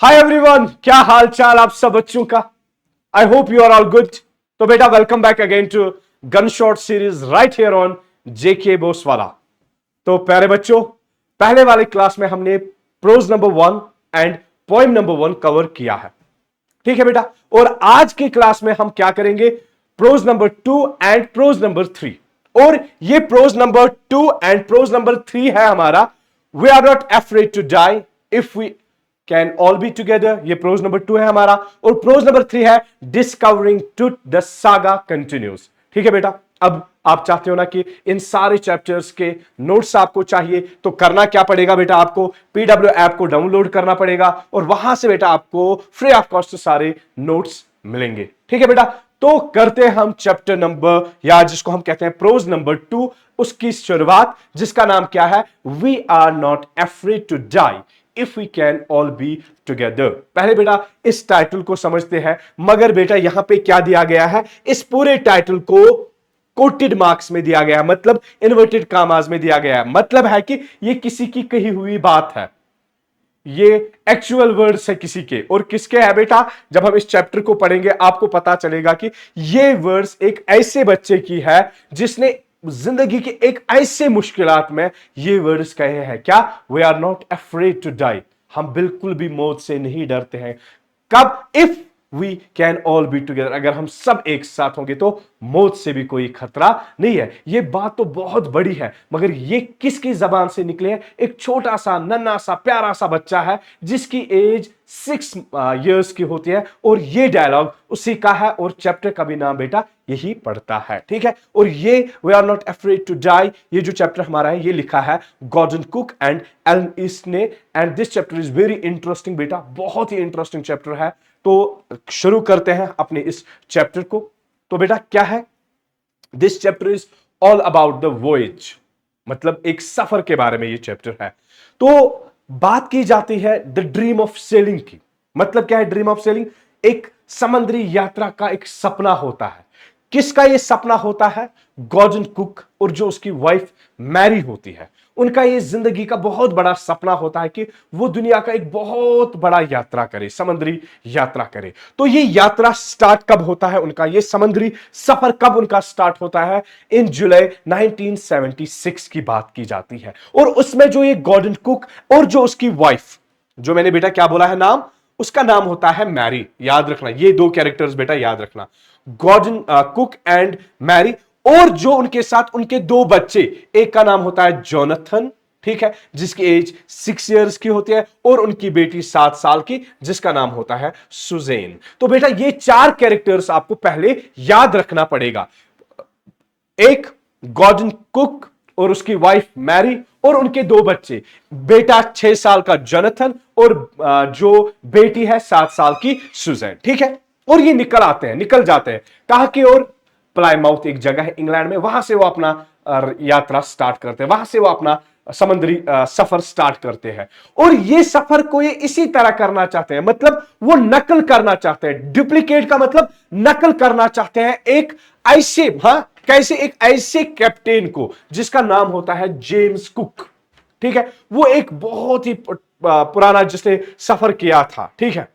Hi everyone, क्या हाल चाल आप सब बच्चों का। I hope you are all good. तो बेटा welcome back again to gun shot series right here on JK Boswala. तो प्यारे बच्चों, पहले वाली क्लास में हमने prose number 1 and poem number 1 cover किया है, ठीक है बेटा। और आज की क्लास में हम क्या करेंगे, prose number 2 and prose number 3। और ये prose number 2 and prose number 3 है हमारा we are not afraid to die if we can all be together. ये प्रोज नंबर 2 है हमारा। और प्रोज नंबर 3 है discovering truth the saga continues. ठीक है बेटा। अब आप चाहते हो ना कि इन सारे चैप्टर्स के नोट्स आपको चाहिए, तो करना क्या पड़ेगा बेटा, आपको पीडब्ल्यू ऐप को डाउनलोड करना पड़ेगा और वहां से बेटा आपको फ्री ऑफ कॉस्ट सारे नोट्स मिलेंगे। ठीक है बेटा। तो करते हैं हम चैप्टर नंबर, या जिसको हम कहते हैं प्रोज नंबर 2, उसकी शुरुआत, जिसका नाम क्या है, we are not afraid to die if we can all be together. पहले बेटा इस टाइटल को समझते हैं, मगर बेटा यहां पे क्या दिया गया है, इस पूरे टाइटल को कोटेड मार्क्स में दिया गया है, मतलब इन्वर्टेड कामाज में दिया गया है। मतलब है कि ये किसी की कही हुई बात है, ये एक्चुअल वर्ड्स है किसी के। और किसके है बेटा, जब हम इस चैप्टर को पढ़ेंगे आपको पता चलेगा कि ये वर्ड्स एक ऐसे बच्चे की है जिसने जिंदगी के एक ऐसे मुश्किलात में ये वर्ड्स कहे हैं, क्या, we are not afraid to die, हम बिल्कुल भी मौत से नहीं डरते हैं। कब, if we can all be together, अगर हम सब एक साथ होंगे तो मौत से भी कोई खतरा नहीं है। ये बात तो बहुत बड़ी है, मगर ये किसकी जबान से निकले हैं, एक छोटा सा नन्हा सा प्यारा सा बच्चा है जिसकी एज 6 इयर्स की होती है, और ये डायलॉग उसी का है और चैप्टर का भी नाम बेटा यही पढ़ता है। ठीक है। और ये we are not afraid to die, ये जो चैप्टर हमारा है ये लिखा है Gordon Cook and Alan East ने, and this chapter is very interesting बेटा, बहुत ही इंटरेस्टिंग चैप्टर है। तो शुरू करते हैं अपने इस चैप्टर को। तो बेटा क्या है, this chapter is all about the voyage, मतलब एक सफर के बारे में ये चैप्टर है। तो बात की जाती है द ड्रीम ऑफ सेलिंग की। मतलब क्या है ड्रीम ऑफ सेलिंग, एक समुद्री यात्रा का एक सपना होता है। किसका ये सपना होता है, गॉर्डन कुक और जो उसकी वाइफ मैरी होती है, उनका ये जिंदगी का बहुत बड़ा सपना होता है कि वो दुनिया का एक बहुत बड़ा यात्रा करे, समुद्री यात्रा करे। तो ये यात्रा स्टार्ट कब होता है उनका, ये समुद्री सफर कब उनका स्टार्ट होता है, इन जुलाई 1976 की बात की जाती है। और उसमें जो ये गॉर्डन कुक और जो उसकी वाइफ, जो मैंने बेटा क्या बोला है नाम, उसका नाम होता है मैरी। याद रखना ये दो कैरेक्टर्स बेटा, याद रखना, गॉर्डन कुक एंड मैरी। और जो उनके साथ उनके दो बच्चे, एक का नाम होता है जोनाथन, ठीक है, जिसकी एज 6 इयर्स की होती है, और उनकी बेटी 7 साल की, जिसका नाम होता है सुजेन। तो बेटा ये 4 कैरेक्टर्स आपको पहले याद रखना पड़ेगा, एक गॉर्डन कुक और उसकी वाइफ मैरी और उनके दो बच्चे, बेटा 6 साल का जोनाथन और जो बेटी है 7 साल की सुजैन। ठीक है। और ये निकल जाते हैं कहां की ओर, प्लाईमाउथ एक जगह है इंग्लैंड में, वहां से वो अपना यात्रा स्टार्ट करते हैं, वहां से वो अपना समुद्री सफर स्टार्ट करते हैं। और ये सफर को ये इसी तरह करना चाहते हैं, मतलब वो नकल करना चाहते हैं। डुप्लीकेट का मतलब नकल करना चाहते हैं एक ऐसे, कैसे, एक ऐसे कैप्टन को जिसका नाम होता है जेम्स कुक। ठीक है। वो एक बहुत ही पुराना जिसने सफर किया था। ठीक है।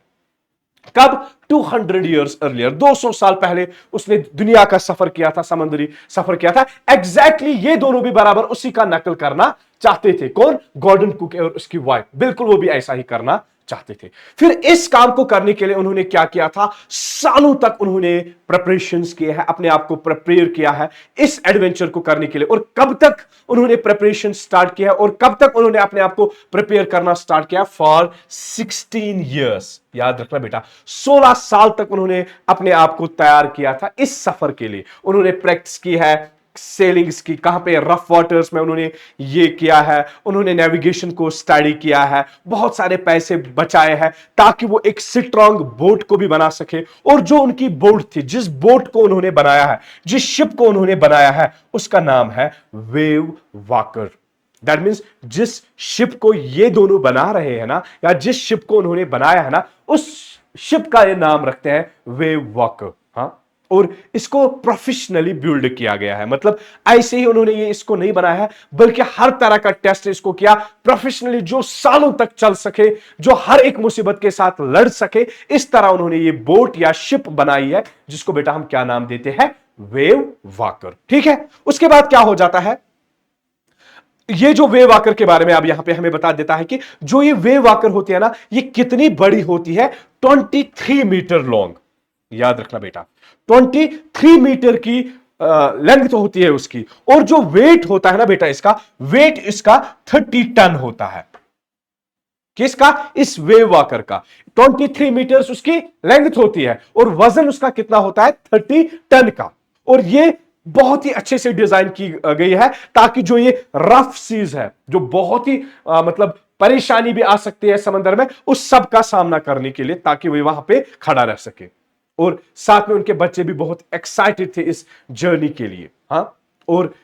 कब, 200 इयर्स अर्लियर, 200 साल पहले उसने दुनिया का सफर किया था, समुद्री सफर किया था। एग्जैक्टली ये दोनों भी बराबर उसी का नकल करना चाहते थे। कौन, गॉर्डन कुक और उसकी वाइफ, बिल्कुल वो भी ऐसा ही करना चाहते थे। फिर इस काम को करने के लिए उन्होंने क्या किया था, सालों तक उन्होंने प्रिपरेशंस किए हैं, अपने आप को प्रिपेयर किया है इस एडवेंचर को करने के लिए। और कब तक उन्होंने प्रिपरेशन स्टार्ट किया और कब तक उन्होंने अपने आप को प्रिपेयर करना स्टार्ट किया, फॉर 16 इयर्स। याद रखना बेटा, 16 साल तक उन्होंने अपने आप को तैयार किया था इस सफर के लिए। उन्होंने प्रैक्टिस की है सेलिंग्स की, कहां पे, रफ वाटर्स में उन्होंने ये किया है, उन्होंने नेविगेशन को स्टडी किया है, बहुत सारे पैसे बचाए हैं ताकि वो एक स्ट्रांग बोट को भी बना सके। और जो उनकी बोट थी, जिस बोट को उन्होंने बनाया है, जिस शिप को उन्होंने बनाया है, उसका नाम है वेव वॉकर। दैट मीन्स जिस शिप को ये दोनों बना रहे हैं ना, या जिस शिप को उन्होंने बनाया है ना, उस शिप का ये नाम रखते हैं वेव वॉकर। हाँ, और इसको प्रोफेशनली बिल्ड किया गया है। मतलब ऐसे ही उन्होंने ये इसको नहीं बनाया है, बल्कि हर तरह का टेस्ट इसको किया प्रोफेशनली, जो सालों तक चल सके, जो हर एक मुसीबत के साथ लड़ सके। इस तरह उन्होंने ये बोट या शिप बनाई है, जिसको बेटा हम क्या नाम देते हैं, वेव वॉकर। ठीक है, उसके बाद क्या हो जाता है, ये जो वेव वॉकर के बारे में अब यहां पे हमें बता देता है कि जो ये वेव वॉकर होती है ना, ये कितनी बड़ी होती है, 23 मीटर लॉन्ग। याद रखना बेटा, 23 मीटर की लेंथ होती है उसकी, और जो वेट होता है ना बेटा, इसका वेट इसका 30 टन होता है। किसका, इस वेव वॉकर का 23 मीटर्स उसकी लेंथ होती है, और वजन उसका कितना होता है, 30 टन का। और ये बहुत ही अच्छे से डिजाइन की गई है, ताकि जो ये रफ सीज है, जो बहुत ही मतलब परेशानी भी आ सकती है समंदर में, उस सब का सामना करने के लिए, ताकि वे वहां पे खड़ा रह सके। और साथ में उनके बच्चे भी बहुत एक्साइटेड थे इस जर्नी के लिए। हाँ, और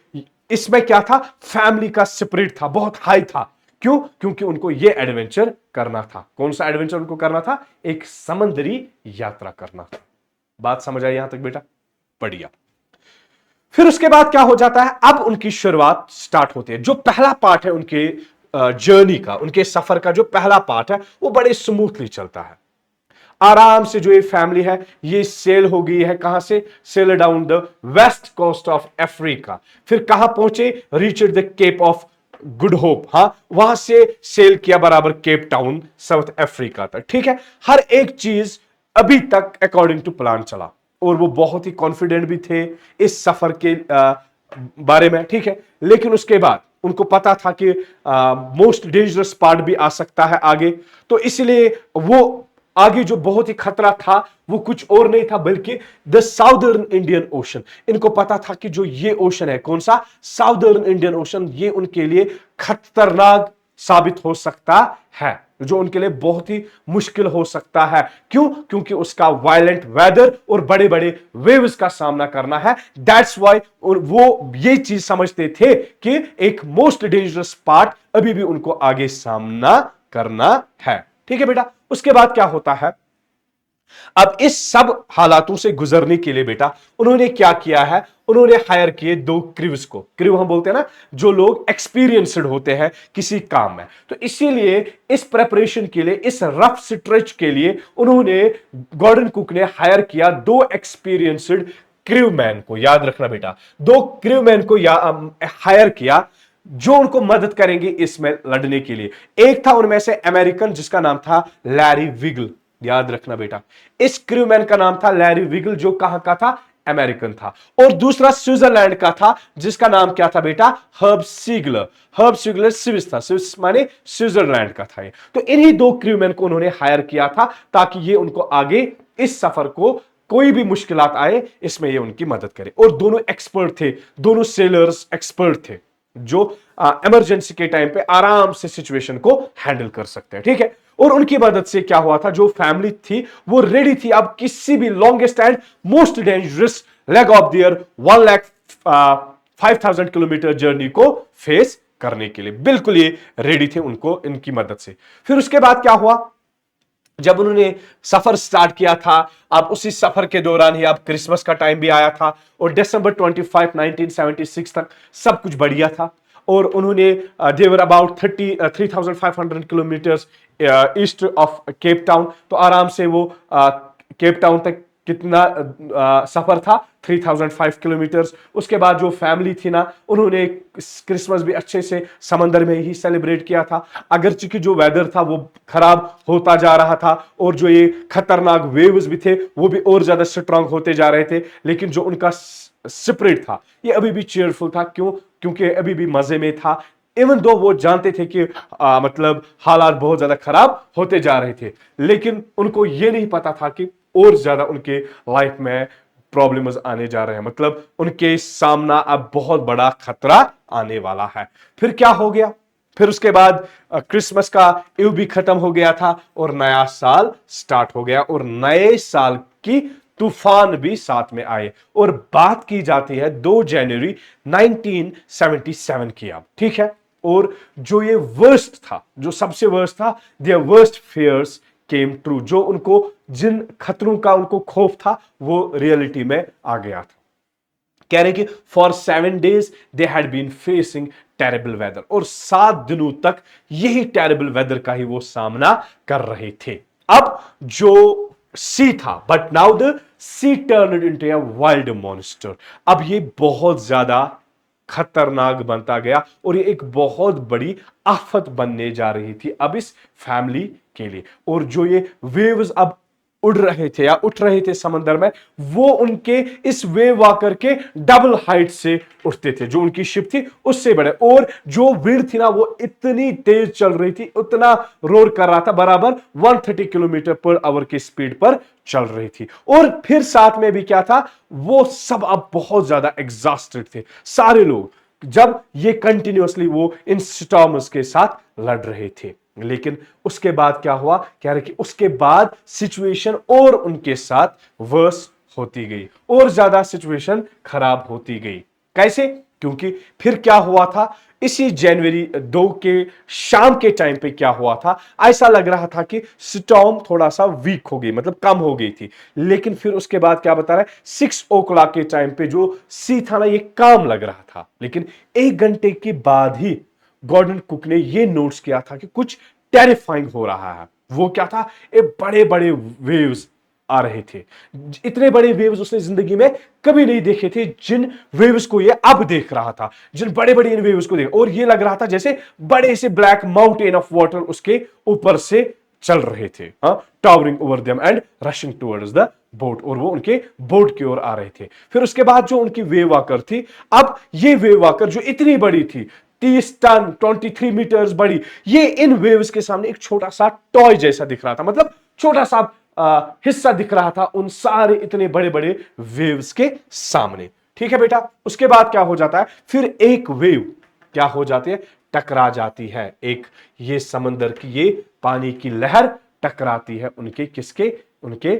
इसमें क्या था, फैमिली का स्पिरिट था, बहुत हाई था। क्यों, क्योंकि उनको ये एडवेंचर करना था। कौन सा एडवेंचर उनको करना था, एक समुद्री यात्रा करना था। बात समझ आई यहां तक बेटा, बढ़िया। फिर उसके बाद क्या हो जाता है, अब उनकी शुरुआत स्टार्ट होती है। जो पहला पार्ट है उनके जर्नी का, उनके सफर का जो पहला पार्ट है, वो बड़े स्मूथली चलता है। आराम से जो ये फैमिली है, ये सेल हो गई है, कहां से, sail down the west coast of Africa. फिर कहां पहुंचे, reach the Cape of Good Hope. हाँ, वहां से सेल किया बराबर केप टाउन, साउथ अफ्रीका तक। ठीक है, हर एक चीज अभी तक अकॉर्डिंग टू प्लान चला, और वो बहुत ही कॉन्फिडेंट भी थे इस सफर के बारे में। ठीक है, लेकिन उसके बाद उनको पता था कि मोस्ट डेंजरस पार्ट भी आ सकता है आगे, तो इसलिए वो आगे जो बहुत ही खतरा था, वो कुछ और नहीं था बल्कि द साउदर्न इंडियन ओशन। इनको पता था कि जो ये ओशन है, कौन सा, साउदर्न इंडियन ओशन, ये उनके लिए खतरनाक साबित हो सकता है, जो उनके लिए बहुत ही मुश्किल हो सकता है। क्यों, क्योंकि उसका वायलेंट वेदर और बड़े बड़े वेव्स का सामना करना है। दैट्स व्हाई वो ये चीज समझते थे कि एक मोस्ट डेंजरस पार्ट अभी भी उनको आगे सामना करना है। ठीक है बेटा, उसके बाद क्या होता है, अब इस सब हालातों से गुजरने के लिए बेटा उन्होंने क्या किया है, उन्होंने हायर किए 2 क्रूज को। क्रू हम बोलते हैं ना, जो लोग एक्सपीरियंस्ड होते हैं किसी काम में। तो इसीलिए इस प्रेपरेशन के लिए, इस रफ स्ट्रेच के लिए, उन्होंने, गॉर्डन कुक ने हायर किया 2 एक्सपीरियंस्ड क्रूमैन को। याद रखना बेटा, 2 क्रूमैन को हायर किया, जो उनको मदद करेंगे इसमें लड़ने के लिए। एक था उनमें से अमेरिकन, जिसका नाम था लैरी विगल। याद रखना बेटा, इस क्रूमैन का नाम था लैरी विगल, जो कहां का था, अमेरिकन था। और दूसरा स्विट्जरलैंड का था, जिसका नाम क्या था बेटा, हर्ब सीगलर। हर्ब सीगलर स्विस था, स्विस माने स्विट्जरलैंड का था ये। तो इन्हीं 2 क्रूमैन को उन्होंने हायर किया था, ताकि ये उनको आगे इस सफर को, कोई भी मुश्किलात आए, इसमें ये उनकी मदद करे। और दोनों एक्सपर्ट थे, दोनों सेलर्स एक्सपर्ट थे, जो इमरजेंसी के टाइम पे आराम से सिचुएशन को हैंडल कर सकते हैं। ठीक है, और उनकी मदद से क्या हुआ था, जो फैमिली थी वो रेडी थी अब किसी भी longest and most dangerous leg of their 1,05,000 kilometre journey को फेस करने के लिए। बिल्कुल ये रेडी थे उनको, इनकी मदद से। फिर उसके बाद क्या हुआ, जब उन्होंने सफर स्टार्ट किया था, अब उसी सफर के दौरान ही अब क्रिसमस का टाइम भी आया था, और दिसंबर 25, 1976 तक सब कुछ बढ़िया था। और उन्होंने they were about 3,500 kilometres east of Cape Town. तो आराम से वो केप टाउन तक कितना सफर था, 3,005 किलोमीटर्स। उसके बाद जो फैमिली थी ना, उन्होंने क्रिसमस भी अच्छे से समंदर में ही सेलिब्रेट किया था। अगरचे कि जो वेदर था वो खराब होता जा रहा था, और जो ये खतरनाक वेव्स भी थे वो भी और ज्यादा स्ट्रांग होते जा रहे थे, लेकिन जो उनका स्पिरिट था ये अभी भी चेयरफुल था। क्यों, क्योंकि अभी भी मजे में था। इवन दो वो जानते थे कि मतलब हालात बहुत ज्यादा खराब होते जा रहे थे, लेकिन उनको ये नहीं पता था कि और ज्यादा उनके लाइफ में प्रॉब्लम्स आने जा रहे हैं। मतलब उनके सामना अब बहुत बड़ा खतरा आने वाला है। फिर क्या हो गया, फिर उसके बाद क्रिसमस का इव भी खत्म हो गया था, और नया साल स्टार्ट हो गया, और नए साल की तूफान भी साथ में आए। और बात की जाती है 2 जनवरी 1977 की अब, ठीक है। और जो ये वर्स्ट था, जो सबसे वर्स्ट था, their worst fears came true, जो उनको जिन खतरों का उनको खौफ था वो रियलिटी में आ गया था। कह रहे कि for 7 days they had been facing terrible weather, और 7 दिनों तक यही टेरेबल वेदर का ही वो सामना कर रहे थे। अब जो सी था, but now the sea turned into a wild monster, अब ये बहुत ज्यादा खतरनाक बनता गया और ये एक बहुत बड़ी आफत बनने जा रही थी अब इस फैमिली के लिए। और जो ये वेव्स अब उड़ रहे थे या उठ रहे थे समंदर में, वो उनके इस वेव वॉकर के डबल हाइट से उठते थे, जो उनकी शिप थी उससे बड़े, और जो विंड थी ना वो इतनी तेज चल रही थी, उतना रोर कर रहा था, बराबर 130 किलोमीटर पर आवर की स्पीड पर चल रही थी। और फिर साथ में भी क्या था, वो सब अब बहुत ज्यादा एग्जॉस्टेड थे सारे लोग, जब ये कंटिन्यूअसली वो इन स्टॉर्म्स के साथ लड़ रहे थे। लेकिन उसके बाद क्या हुआ, कह रहे कि उसके बाद सिचुएशन और उनके साथ वर्स होती गई, और ज्यादा सिचुएशन खराब होती गई। कैसे? क्योंकि फिर क्या हुआ था, इसी जनवरी 2 के शाम के टाइम पे क्या हुआ था, ऐसा लग रहा था कि स्टॉर्म थोड़ा सा वीक हो गई, मतलब कम हो गई थी। लेकिन फिर उसके बाद क्या बता रहा है, 6 o'clock के टाइम पे जो सी था ना, ये काम लग रहा था। लेकिन 1 घंटे के बाद ही गॉर्डन कुक ने ये नोट्स किया था कि कुछ टेरिफाइंग हो रहा है। वो क्या था, एक बड़े बड़े वेव्स आ रहे थे। इतने बड़े वेव्स उसने जिंदगी में कभी नहीं देखे थे, जिन वेव्स को ये अब देख रहा था, जिन बड़े बड़े इन वेव्स को देख, और ये लग रहा था जैसे बड़े से ब्लैक माउंटेन ऑफ वाटर उसके ऊपर से चल रहे थे, towering over them and rushing towards the boat, और वो उनके बोट की ओर आ रहे थे। फिर उसके बाद जो उनकी वेव वॉकर थी, अब ये वेव वॉकर जो इतनी बड़ी थी, 30 टन 23 मीटर्स बड़ी, ये इन वेव्स के सामने एक छोटा सा टॉय जैसा दिख रहा था, मतलब छोटा सा हिस्सा दिख रहा था उन सारे इतने बड़े बड़े वेव्स के सामने। ठीक है बेटा, उसके बाद क्या हो जाता है, फिर एक वेव क्या हो जाती है, टकरा जाती है। एक ये समंदर की ये पानी की लहर टकराती है उनके किसके, उनके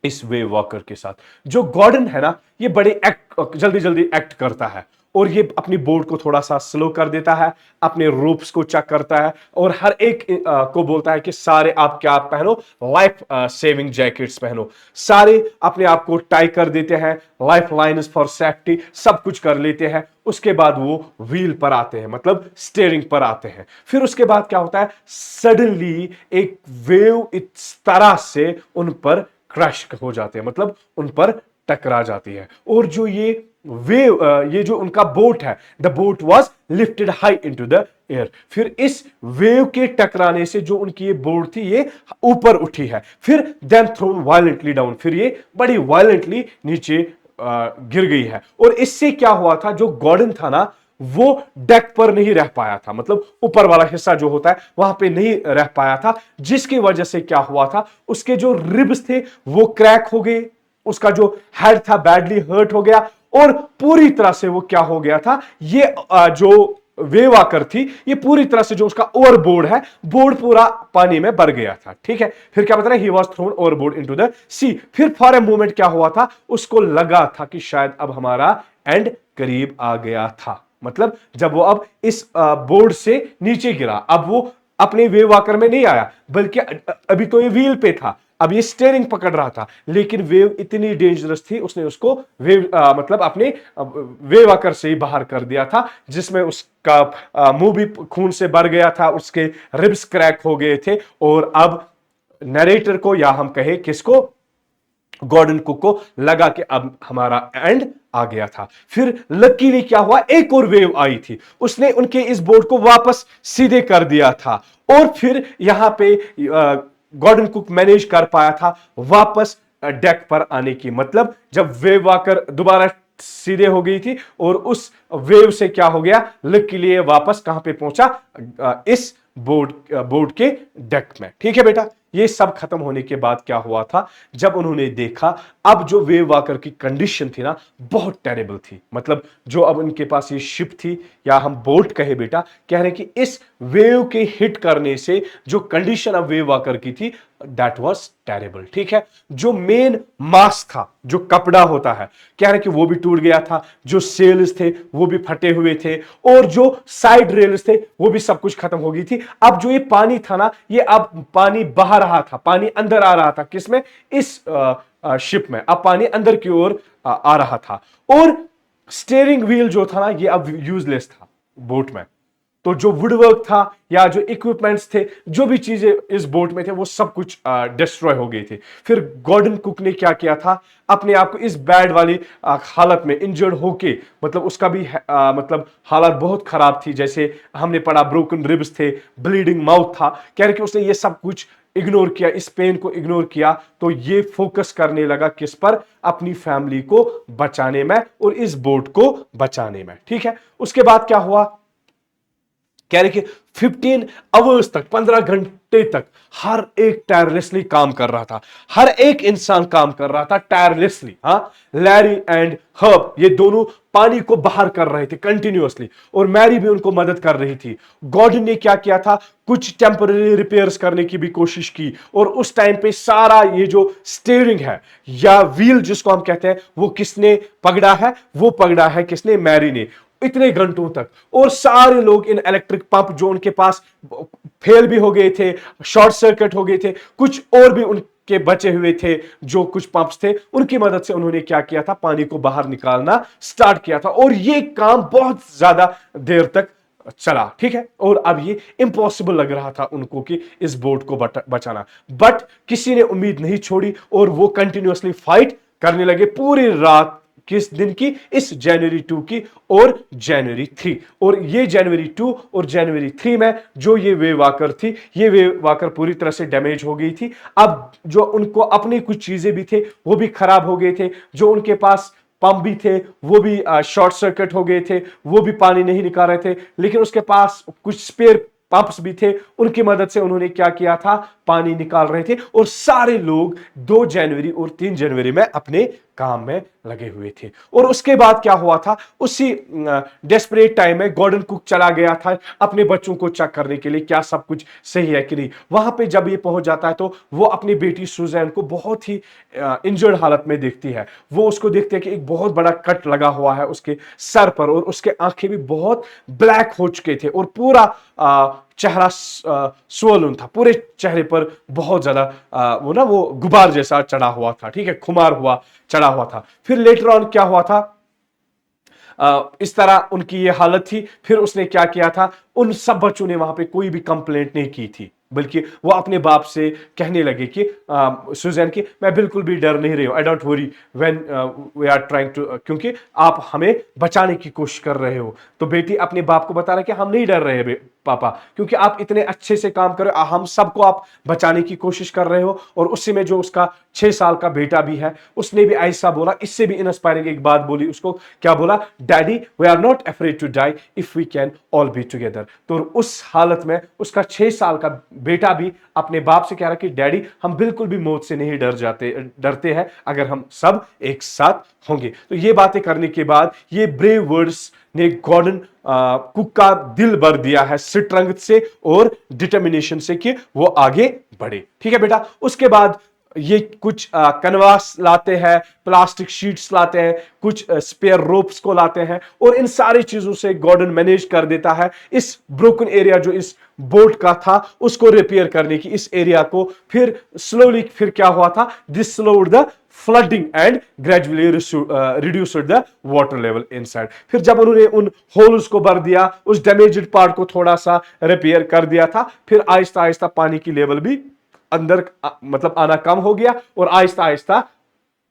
इस वेव वॉकर के साथ। जो गॉर्डन है ना, ये बड़े जल्दी जल्दी एक्ट करता है, और ये अपनी बोट को थोड़ा सा स्लो कर देता है, अपने रोप्स को चेक करता है, और हर एक को बोलता है कि सारे आप क्या पहनो, लाइफ सेविंग जैकेट्स पहनो। सारे अपने आप को टाई कर देते हैं, लाइफ लाइन्स फॉर सेफ्टी, सब कुछ कर लेते हैं। उसके बाद वो व्हील पर आते हैं, मतलब स्टीयरिंग पर आते हैं। फिर उसके बाद क्या होता है, सडनली एक वेव इस तरह से उन पर क्रश हो जाते हैं, मतलब उन पर टकरा जाती है। और जो ये वेव, ये जो उनका बोट है, the boat was lifted high into the air. फिर इस वेव के टकराने से जो उनकी ये बोट थी, ये ऊपर उठी है, फिर देन थ्रोन वायलेंटली डाउन, फिर ये बड़ी वायलेंटली नीचे गिर गई है। और इससे क्या हुआ था, जो गॉर्डन था ना, वो डेक पर नहीं रह पाया था, मतलब ऊपर वाला हिस्सा जो होता है वहां पे नहीं रह पाया था, जिसकी वजह से क्या हुआ था, उसके जो रिब्स थे वो क्रैक हो गए, उसका जो हेड था बैडली हर्ट हो गया, और पूरी तरह से वो क्या हो गया था, ये जो वेव वॉकर थी, ये पूरी तरह से जो उसका ओवरबोर्ड है, बोर्ड पूरा पानी में भर गया था। ठीक है, फिर क्या बता रहे, he was thrown overboard into the sea. फिर फॉर ए मोमेंट क्या हुआ था, उसको लगा था कि शायद अब हमारा एंड करीब आ गया था। मतलब जब वो अब इस बोर्ड से नीचे गिरा, अब वो अपने वेव वॉकर में नहीं आया, बल्कि अभी तो ये व्हील पे था, अब ये स्टीयरिंग पकड़ रहा था, लेकिन वेव इतनी डेंजरस थी, उसने उसको वेव मतलब अपने वेव वॉकर से ही बाहर कर दिया था, जिसमें उसका मुंह भी खून से भर गया था, उसके रिब्स क्रैक हो गए थे। और अब नरेटर को, या हम कहे किसको, गॉर्डन कुक को लगा कि अब हमारा एंड आ गया था। फिर लकीली क्या हुआ, एक और वेव आई थी, उसने उनके इस बोट को वापस सीधे कर दिया था, और फिर यहां पे गॉर्डन कुक मैनेज कर पाया था वापस डेक पर आने की। मतलब जब वेव वॉकर दोबारा सीधे हो गई थी, और उस वेव से क्या हो गया, लकीली वापस कहां पे पहुंचा, इस बोट के डेक में। ठीक है बेटा, ये सब खत्म होने के बाद क्या हुआ था, जब उन्होंने देखा अब जो वेव वॉकर की कंडीशन थी ना बहुत टेरेबल थी। मतलब जो अब उनके पास ये शिप थी या हम बोट कहे बेटा, कह रहे हैं कि इस वेव के हिट करने से जो कंडीशन अब वेव वॉकर की थी दैट वाज टेरेबल। ठीक है, जो मेन मास था, जो कपड़ा होता है, कह रहे हैं कि वो भी टूट गया था, जो सेल्स थे वो भी फटे हुए थे, और जो साइड रेल्स थे वो भी सब कुछ खत्म हो गई थी। अब जो ये पानी था ना, ये अब पानी बहा रहा था, पानी अंदर आ रहा था, किसमें, इस शिप में अब पानी अंदर की ओर आ रहा था, और स्टीयरिंग व्हील जो था ना ये अब यूजलेस था बोट में। तो जो वुडवर्क था या जो इक्विपमेंट्स थे, जो भी चीजें इस बोट में थे, वो सब कुछ डिस्ट्रॉय हो गई थी। फिर गॉर्डन कुक ने क्या किया था, अपने आप को इस बैड वाली हालत में इंजर्ड होके, मतलब उसका भी मतलब हालत बहुत खराब थी, जैसे हमने पढ़ा ब्रोकन रिब्स थे, ब्लीडिंग माउथ था, कह रहे कि उसने ये सब कुछ इग्नोर किया, इस पेन को इग्नोर किया, तो ये फोकस करने लगा किस पर, अपनी फैमिली को बचाने में और इस बोट को बचाने में। ठीक है, उसके बाद क्या हुआ, कह रहे कि 15 आवर्स तक, 15 घंटे तक हर एक टायरलेसली काम कर रहा था, हर एक इंसान काम कर रहा था टायरलेसली। हाँ, लैरी एंड हर्ब ये दोनों पानी को बाहर कर रहे थे कंटिन्यूअसली, और मैरी भी उनको मदद कर रही थी। गॉर्डन ने क्या किया था, कुछ टेम्पररी रिपेयर्स करने की भी कोशिश की, और उस टाइम पे सारा ये जो स्टीयरिंग है या व्हील जिसको हम कहते हैं, वो किसने पकड़ा है, वो पकड़ा है किसने, मैरी ने, इतने घंटों तक। और सारे लोग इन इलेक्ट्रिक पंप जो उनके पास फेल भी हो गए थे, शॉर्ट सर्किट हो गए थे, कुछ और भी उनके बचे हुए थे, जो कुछ पंप्स थे, उनकी मदद से उन्होंने क्या किया था, पानी को बाहर निकालना स्टार्ट किया था, और ये काम बहुत ज्यादा देर तक चला। ठीक है, और अब ये इम्पॉसिबल लग रहा था उनको कि इस बोट को बचाना, बट किसी ने उम्मीद नहीं छोड़ी, और वो कंटिन्यूअसली फाइट करने लगे पूरी रात। किस दिन की, इस जनवरी 2 की और जनवरी 3। और ये जनवरी 2 और जनवरी 3 में जो ये वेव वॉकर थी, ये वेव वॉकर पूरी तरह से डैमेज हो गई थी। अब जो उनको अपनी कुछ चीजें भी थे वो भी खराब हो गए थे, जो उनके पास पंप भी थे वो भी शॉर्ट सर्किट हो गए थे, वो भी पानी नहीं निकाल रहे थे, लेकिन उसके पास कुछ स्पेयर पंप्स भी थे, उनकी मदद से उन्होंने क्या किया था, पानी निकाल रहे थे, और सारे लोग 2 जनवरी और 3 जनवरी में अपने काम में लगे हुए थे। और उसके बाद क्या हुआ था, उसी डेस्परेट टाइम में गॉर्डन कुक चला गया था अपने बच्चों को चेक करने के लिए क्या सब कुछ सही है कि नहीं। वहां पे जब ये पहुंच जाता है तो वो अपनी बेटी सुजैन को बहुत ही इंजर्ड हालत में देखती है। वो उसको देखते हैं कि एक बहुत बड़ा कट लगा हुआ है उसके सर पर, और उसके आंखें भी बहुत ब्लैक हो चुके थे, और पूरा चेहरा स्वोलन था, पूरे चेहरे पर बहुत ज्यादा वो गुबार जैसा चढ़ा हुआ था। ठीक है, खुमार हुआ चढ़ा हुआ था। फिर लेटर ऑन क्या हुआ था, इस तरह उनकी ये हालत थी। फिर उसने क्या किया था, उन सब बच्चों ने वहां पे कोई भी कंप्लेंट नहीं की थी, बल्कि वो अपने बाप से कहने लगे कि सुजैन की, मैं बिल्कुल भी डर नहीं रही हूं, I don't worry when we are trying to, क्योंकि आप हमें बचाने की कोशिश कर रहे हो। तो बेटी अपने बाप को बता रहा है कि हम नहीं डर रहे पापा, क्योंकि आप इतने अच्छे से काम कर रहे हो, हम सबको आप बचाने की कोशिश कर रहे हो। और उसी में जो उसका 6 साल का बेटा भी है, उसने भी ऐसा बोला, इससे भी इंस्पायरिंग एक बात बोली उसको, क्या बोला, daddy we are not afraid to die if we can all be together. तो उस हालत में उसका 6 साल का बेटा भी अपने बाप से कह रहा कि डैडी हम बिल्कुल भी मौत से नहीं डरते हैं अगर हम सब एक साथ होंगे। तो ये बातें करने के बाद ये ब्रेव वर्ड्स ने गॉर्डन कुक का दिल भर दिया है स्ट्रेंथ से और डिटर्मिनेशन से कि वो आगे बढ़े। ठीक है बेटा, उसके बाद ये कुछ कनवास लाते हैं, प्लास्टिक शीट्स लाते हैं, कुछ स्पेयर रोप्स को लाते हैं, और इन सारी चीजों से गॉर्डन मैनेज कर देता है इस ब्रोकन एरिया जो इस बोट का था उसको रिपेयर करने की, इस एरिया को। फिर स्लोली फिर क्या हुआ था, this slowed the flooding and gradually reduced the water level inside. फिर जब उन्होंने उन होल्स को भर दिया, उस डैमेज्ड पार्ट को थोड़ा सा रिपेयर कर दिया था, फिर आहिस्ता आहिस्ता पानी की लेवल भी अंदर मतलब आना कम हो गया, और आहिस्ता आहिस्ता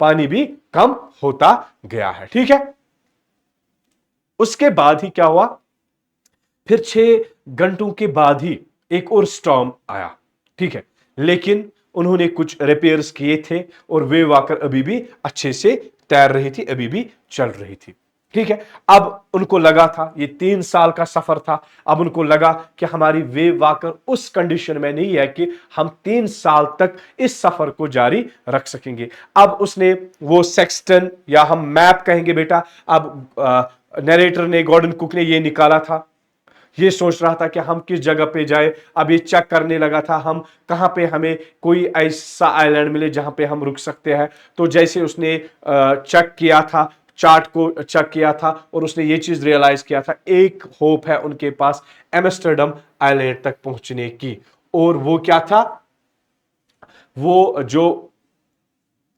पानी भी कम होता गया है। ठीक है, उसके बाद ही क्या हुआ, फिर 6 घंटों के बाद ही एक और स्टॉर्म आया। ठीक है, लेकिन उन्होंने कुछ रिपेयर्स किए थे, और वेव वॉकर अभी भी अच्छे से तैर रही थी, अभी भी चल रही थी। ठीक है। अब उनको लगा था ये 3 साल का सफर था, अब उनको लगा कि हमारी वेव वाकर उस कंडीशन में नहीं है कि हम 3 साल तक इस सफर को जारी रख सकेंगे। अब उसने वो सेक्सटन या हम मैप कहेंगे बेटा, अब नरेटर ने, गॉर्डन कुक ने ये निकाला था, ये सोच रहा था कि हम किस जगह पे जाए। अब ये चेक करने लगा था हम कहां पे हमें कोई ऐसा आइलैंड मिले जहां पे हम रुक सकते हैं। तो जैसे उसने चेक किया था, चार्ट को चेक किया था, और उसने ये चीज रियलाइज किया था, एक होप है उनके पास एम्स्टर्डम आइलैंड तक पहुंचने की। और वो क्या था? वो जो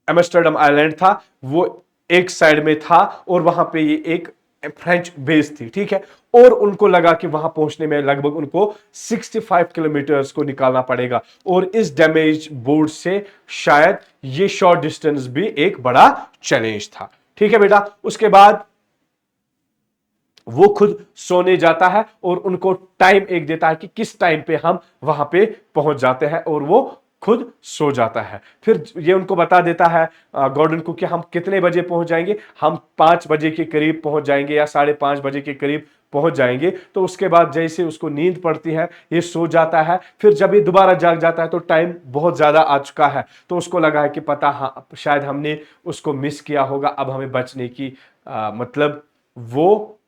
एम्स्टर्डम आइलैंड था वो एक साइड में था, और वहां पे ये एक फ्रेंच बेस थी, ठीक है। और उनको लगा कि वहां पहुंचने में लगभग उनको 65 किलोमीटर्स को निकालना पड़ेगा, और इस डैमेज बोर्ड से शायद ये शॉर्ट डिस्टेंस भी एक बड़ा चैलेंज था, ठीक है बेटा। उसके बाद वो खुद सोने जाता है और उनको टाइम एक देता है कि किस टाइम पे हम वहां पे पहुंच जाते हैं, और वो खुद सो जाता है। फिर ये उनको बता देता है गॉर्डन को कि हम कितने बजे पहुंच जाएंगे, हम 5 बजे के करीब पहुंच जाएंगे या 5:30 बजे के करीब पहुंच जाएंगे। तो उसके बाद जैसे उसको नींद पड़ती है ये सो जाता है। फिर जब ये दोबारा जाग जाता है तो टाइम बहुत ज्यादा आ चुका है, तो उसको लगा है कि पता, हाँ शायद हमने उसको मिस किया होगा, अब हमें बचने की मतलब वो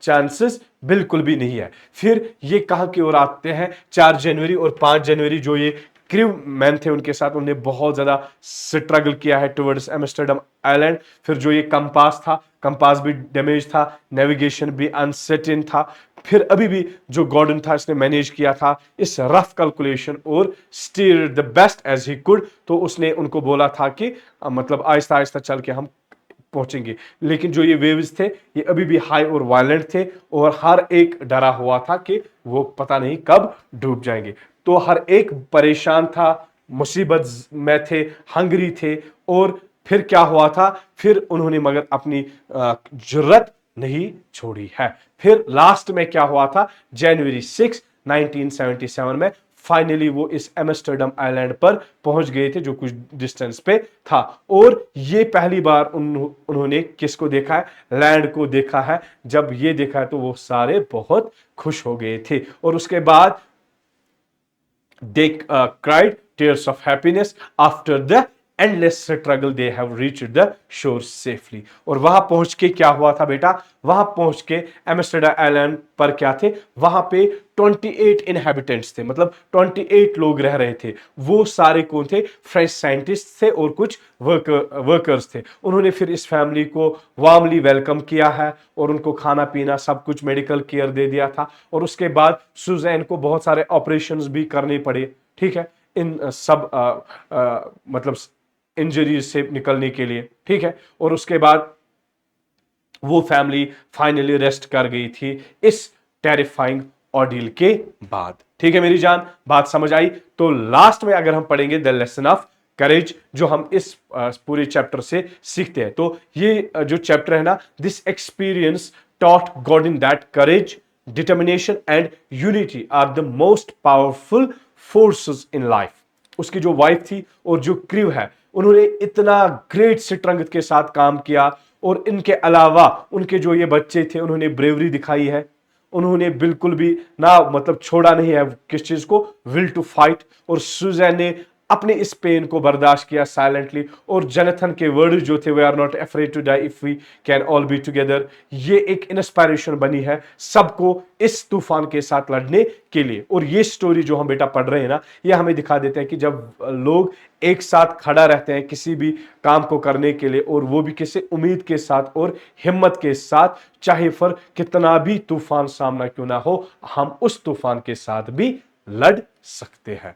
चांसेस बिल्कुल भी नहीं है। फिर ये कहां की ओर आते हैं? 4 जनवरी और 5 जनवरी, जो ये क्रू मैन थे उनके साथ, उन्होंने बहुत ज्यादा स्ट्रगल किया है टुवर्ड्स एम्स्टर्डम आइलैंड। फिर जो ये कंपास था, कंपास भी डैमेज था, नेविगेशन भी अनसर्टेन था। फिर अभी भी जो गॉर्डन था इसने मैनेज किया था इस रफ कैलकुलेशन और steer the best as he could. तो उसने उनको बोला था कि मतलब आहिस्ता आहिस्ता चल के हम पहुंचेंगे। लेकिन जो ये वेव्स थे ये अभी भी हाई और वायलेंट थे, और हर एक डरा हुआ था कि वो पता नहीं कब डूब जाएंगे। तो हर एक परेशान था, मुसीबत में थे, हंगरी थे। और फिर क्या हुआ था? फिर उन्होंने मगर अपनी जुर्रत नहीं छोड़ी है। फिर लास्ट में क्या हुआ था? जनवरी 6, 1977 में फाइनली वो इस एम्स्टर्डम आइलैंड पर पहुंच गए थे, जो कुछ डिस्टेंस पे था। और ये पहली बार उन्होंने किसको देखा है? लैंड को देखा है। जब ये देखा है तो वो सारे बहुत खुश हो गए थे, और उसके बाद they cried tears of happiness after the endless struggle they have reached the shore safely। और वहां पहुंच के क्या हुआ था बेटा? वहां पहुंच के एम्स्टर्डम आइलैंड पर क्या थे? वहां पे 28 इनहेबिटेंट्स थे, मतलब 28 लोग रह रहे थे। वो सारे कौन थे? फ्रेंच साइंटिस्ट थे और कुछ वर्कर्स थे। उन्होंने फिर इस फैमिली को वार्मली वेलकम किया है, और उनको खाना पीना सब कुछ, मेडिकल केयर दे दिया था। और उसके बाद सुजैन को बहुत सारे ऑपरेशंस भी करने पड़े, ठीक है, इन सब मतलब इंजरीज से निकलने के लिए, ठीक है। और उसके बाद वो फैमिली फाइनली रेस्ट कर गई थी इस टेरिफाइंग ऑर्डिल के बाद, ठीक है मेरी जान, बात समझ आई? तो लास्ट में अगर हम पढ़ेंगे द लेसन ऑफ करेज, जो हम इस पूरे चैप्टर से सीखते हैं, तो ये जो चैप्टर है ना, this experience taught God in that courage, determination and unity are the most powerful forces in life. उसकी जो वाइफ थी और जो क्रू है, उन्होंने इतना ग्रेट स्ट्रेंथ के साथ काम किया। और इनके अलावा उनके जो ये बच्चे थे, उन्होंने ब्रेवरी दिखाई है, उन्होंने बिल्कुल भी ना मतलब छोड़ा नहीं है किस चीज को, विल टू फाइट। और सुजैन ने अपने इस पेन को बर्दाश्त किया साइलेंटली। और जेनथन के वर्ड जो थे, we are not afraid to die if we can all be together, ये एक इंस्पायरेशन बनी है सबको इस तूफान के साथ लड़ने के लिए। और ये स्टोरी जो हम बेटा पढ़ रहे हैं ना, ये हमें दिखा देते हैं कि जब लोग एक साथ खड़ा रहते हैं किसी भी काम को करने के लिए, और वो भी किसी उम्मीद के साथ और हिम्मत के साथ, चाहे फिर कितना भी तूफान सामना क्यों ना हो, हम उस तूफान के साथ भी लड़ सकते हैं।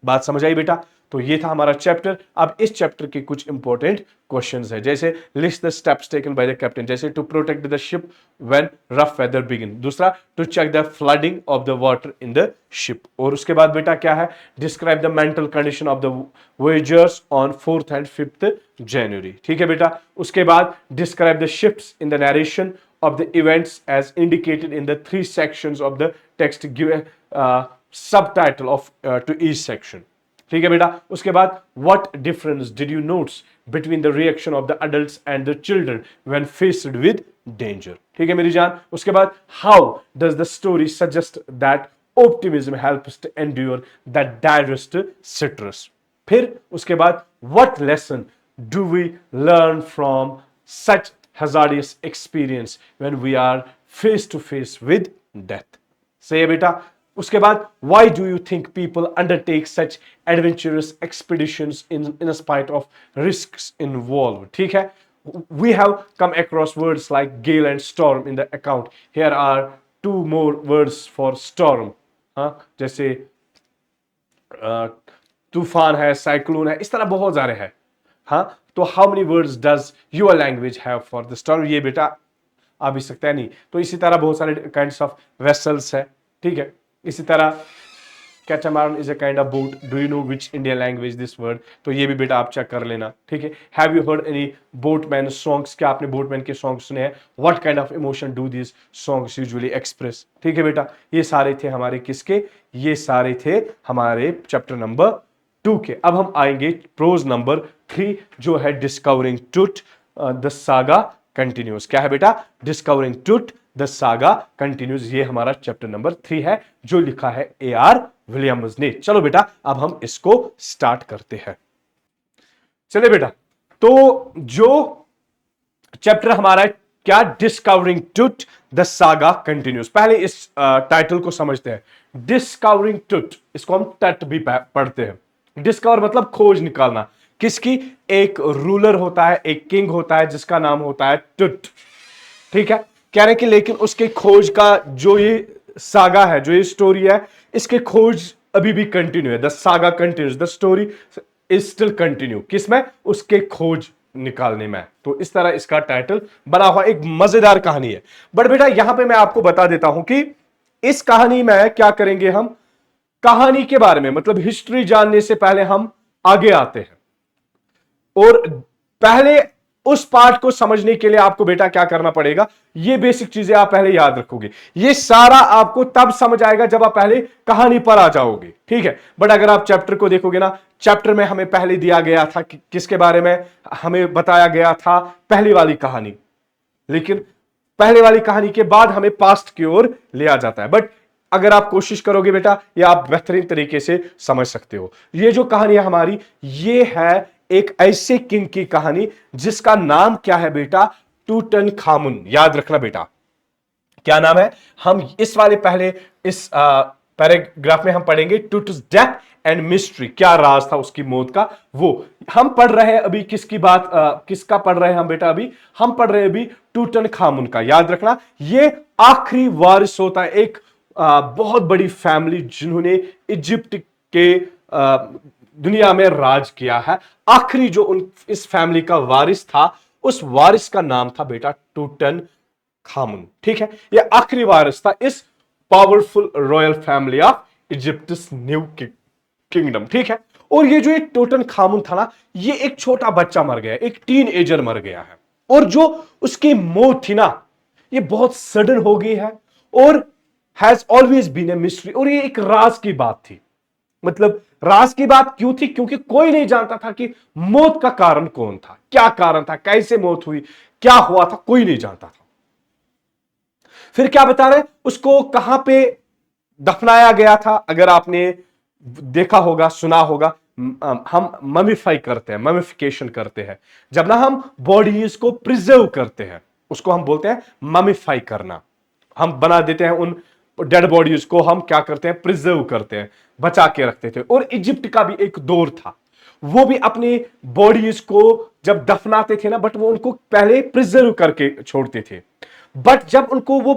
बात समझ आई बेटा? तो ये था हमारा चैप्टर। अब इस चैप्टर के कुछ इंपॉर्टेंट क्वेश्चंस है, जैसे list the steps taken by the captain, जैसे to protect the ship when rough weather begin. दूसरा, to check the flooding of the water in the ship. और उसके बाद बेटा क्या है? Describe the mental condition of the voyagers on 4th and 5th January, ठीक है बेटा। उसके बाद describe the ships in the narration of the events as indicated in the 3 sections of the text, give a subtitle of to each section। ठीक है बेटा। उसके बाद what difference did you notes between the reaction of the adults and the children when faced with danger, ठीक है मेरी जान। उसके बाद how does the story suggest that optimism helps to endure the direst citrus. फिर उसके बाद what lesson do we learn from such hazardous experience when we are face to face with death। सही है बेटा। उसके बाद why do you think people undertake such adventurous expeditions in spite of risks involved, ठीक है। we have come across words like gale and storm in the account, here are two more words for storm, हाँ जैसे तूफान है, cyclone है, इस तरह बहुत सारे हैं, हाँ। तो how many words does your language have for the storm, ये बेटा आ भी सकता है नहीं। तो इसी तरह बहुत सारे काइंड्स ऑफ वेसल्स है, ठीक है। इसी तरह catamaran is a kind of boat, do you know which Indian language this word, तो ये भी बेटा आप चेक कर लेना, ठीक है। Have you heard any boatman songs, क्या आपने बोटमैन के सॉन्ग सुने हैं। What kind of emotion do this songs usually express, ठीक है बेटा। ये सारे थे हमारे किसके, ये सारे थे हमारे चैप्टर नंबर 2 के। अब हम आएंगे प्रोज नंबर 3 जो है discovering truth the saga continuous. क्या है बेटा, discovering truth the saga continuous, ये हमारा चैप्टर नंबर 3 है जो लिखा है A.R. विलियम्स ने। चलो बेटा अब हम इसको स्टार्ट करते हैं। चलिए बेटा, तो जो चैप्टर हमारा है क्या, discovering truth the saga continuous. पहले इस टाइटल को समझते हैं, डिस्कवरिंग ट्रुथ, इसको हम टट भी पढ़ते हैं। डिस्कवर मतलब खोज निकालना, किसकी, एक रूलर होता है, एक किंग होता है जिसका नाम होता है ट्रुथ, ठीक है। कह रहे कि लेकिन उसके खोज का जो ये सागा है, जो ये स्टोरी है, इसके खोज अभी भी कंटिन्यू है। The saga continues, the story is still continue, किसमें, उसके खोज निकालने में। तो इस तरह इसका टाइटल बना हुआ, एक मजेदार कहानी है। बट बेटा यहां पे मैं आपको बता देता हूं कि इस कहानी में क्या करेंगे हम, कहानी के बारे में मतलब हिस्ट्री जानने से पहले हम आगे आते हैं, और पहले उस पार्ट को समझने के लिए आपको बेटा क्या करना पड़ेगा, ये बेसिक चीजें आप पहले याद रखोगे। ये सारा आपको तब समझ आएगा जब आप पहले कहानी पर आ जाओगे, ठीक है। बट अगर आप चैप्टर को देखोगे ना, चैप्टर में हमें पहले दिया गया था कि किसके बारे में, हमें बताया गया था पहली वाली कहानी, लेकिन पहले वाली कहानी के बाद हमें पास्ट की ओर लिया जाता है। बट अगर आप कोशिश करोगे बेटा, ये आप बेहतरीन तरीके से समझ सकते हो। ये जो कहानी है हमारी, ये है एक ऐसे किंग की कहानी जिसका नाम क्या है बेटा, टूटनखामुन। याद रखना बेटा, क्या नाम है। हम इस वाले पहले इस पैराग्राफ में हम पढ़ेंगे टूटस डेथ एंड मिस्ट्री, क्या राज था उसकी मौत का। वो हम पढ़ रहे हैं अभी किसकी बात, किसका पढ़ रहे हैं हम बेटा, अभी हम पढ़ रहे हैं अभी टूटनखामुन का। याद रखना ये आखिरी वारिस होता है, एक बहुत बड़ी फैमिली जिन्होंने इजिप्ट के दुनिया में राज किया है। आखिरी जो इस फैमिली का वारिस था, उस वारिस का नाम था बेटा टूटनखामुन, ठीक है। यह आखिरी वारिस था इस powerful royal family of Egypt's new kingdom, ठीक है। और ये जो एक टूटनखामुन था ना, ये एक छोटा बच्चा मर गया, एक टीन एजर मर गया है, और जो उसकी मौत थी ना, ये बहुत सडन हो गई है और has always been a mystery. और ये एक राज की बात थी, मतलब राज की बात क्यों थी, क्योंकि कोई नहीं जानता था कि मौत का कारण कौन था, क्या कारण था, कैसे मौत हुई, क्या हुआ था, कोई नहीं जानता था। फिर क्या बता रहे, उसको कहां पे दफनाया गया था। अगर आपने देखा होगा, सुना होगा, हम ममिफाई करते हैं, ममिफिकेशन करते हैं, जब ना हम बॉडीज को प्रिजर्व करते हैं, उसको हम बोलते हैं ममिफाई करना। हम बना देते हैं उन डेड बॉडीज को, हम क्या करते हैं, प्रिजर्व करते हैं, बचा के रखते थे। और इजिप्ट का भी एक दौर था, वो भी अपनी बॉडीज को जब दफनाते थे ना, बट वो उनको पहले प्रिजर्व करके छोड़ते थे। बट जब उनको वो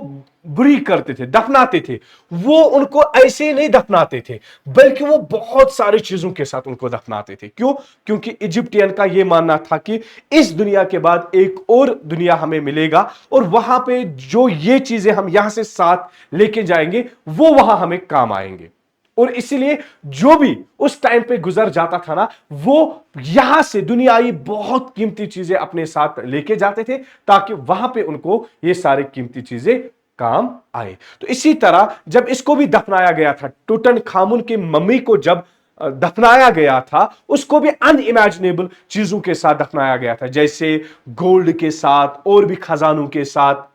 बुरी करते थे, दफनाते थे, वो उनको ऐसे नहीं दफनाते थे, बल्कि वो बहुत सारी चीजों के साथ उनको दफनाते थे। क्यों, क्योंकि इजिप्टियन का ये मानना था कि इस दुनिया के बाद एक और दुनिया हमें मिलेगा, और वहां पे जो ये चीजें हम यहां से साथ लेके जाएंगे, वो वहां हमें काम आएंगे। और इसीलिए जो भी उस टाइम पे गुजर जाता था ना, वो यहां से दुनियाई बहुत कीमती चीजें अपने साथ लेके जाते थे, ताकि वहां पे उनको ये सारी कीमती चीजें काम आए। तो इसी तरह जब इसको भी दफनाया गया था, टूटनखामुन की मम्मी को जब दफनाया गया था उसको भी अनइमेजिनेबल चीजों के साथ दफनाया गया था, जैसे गोल्ड के साथ और भी खजानों के साथ,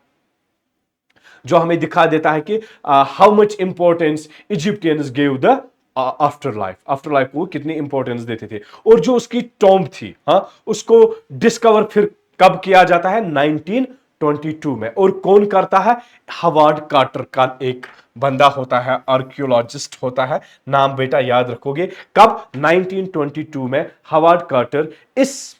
जो हमें दिखा देता है कि how much importance Egyptians give the after life को कितनी इंपॉर्टेंस देते थे। और जो उसकी टॉम्ब थी, हाँ, उसको डिस्कवर फिर कब किया जाता है? 1922 में। और कौन करता है? हवार्ड कार्टर का एक बंदा होता है, आर्कियोलॉजिस्ट होता है, नाम बेटा याद रखोगे। कब? 1922 में हवार्ड कार्टर इस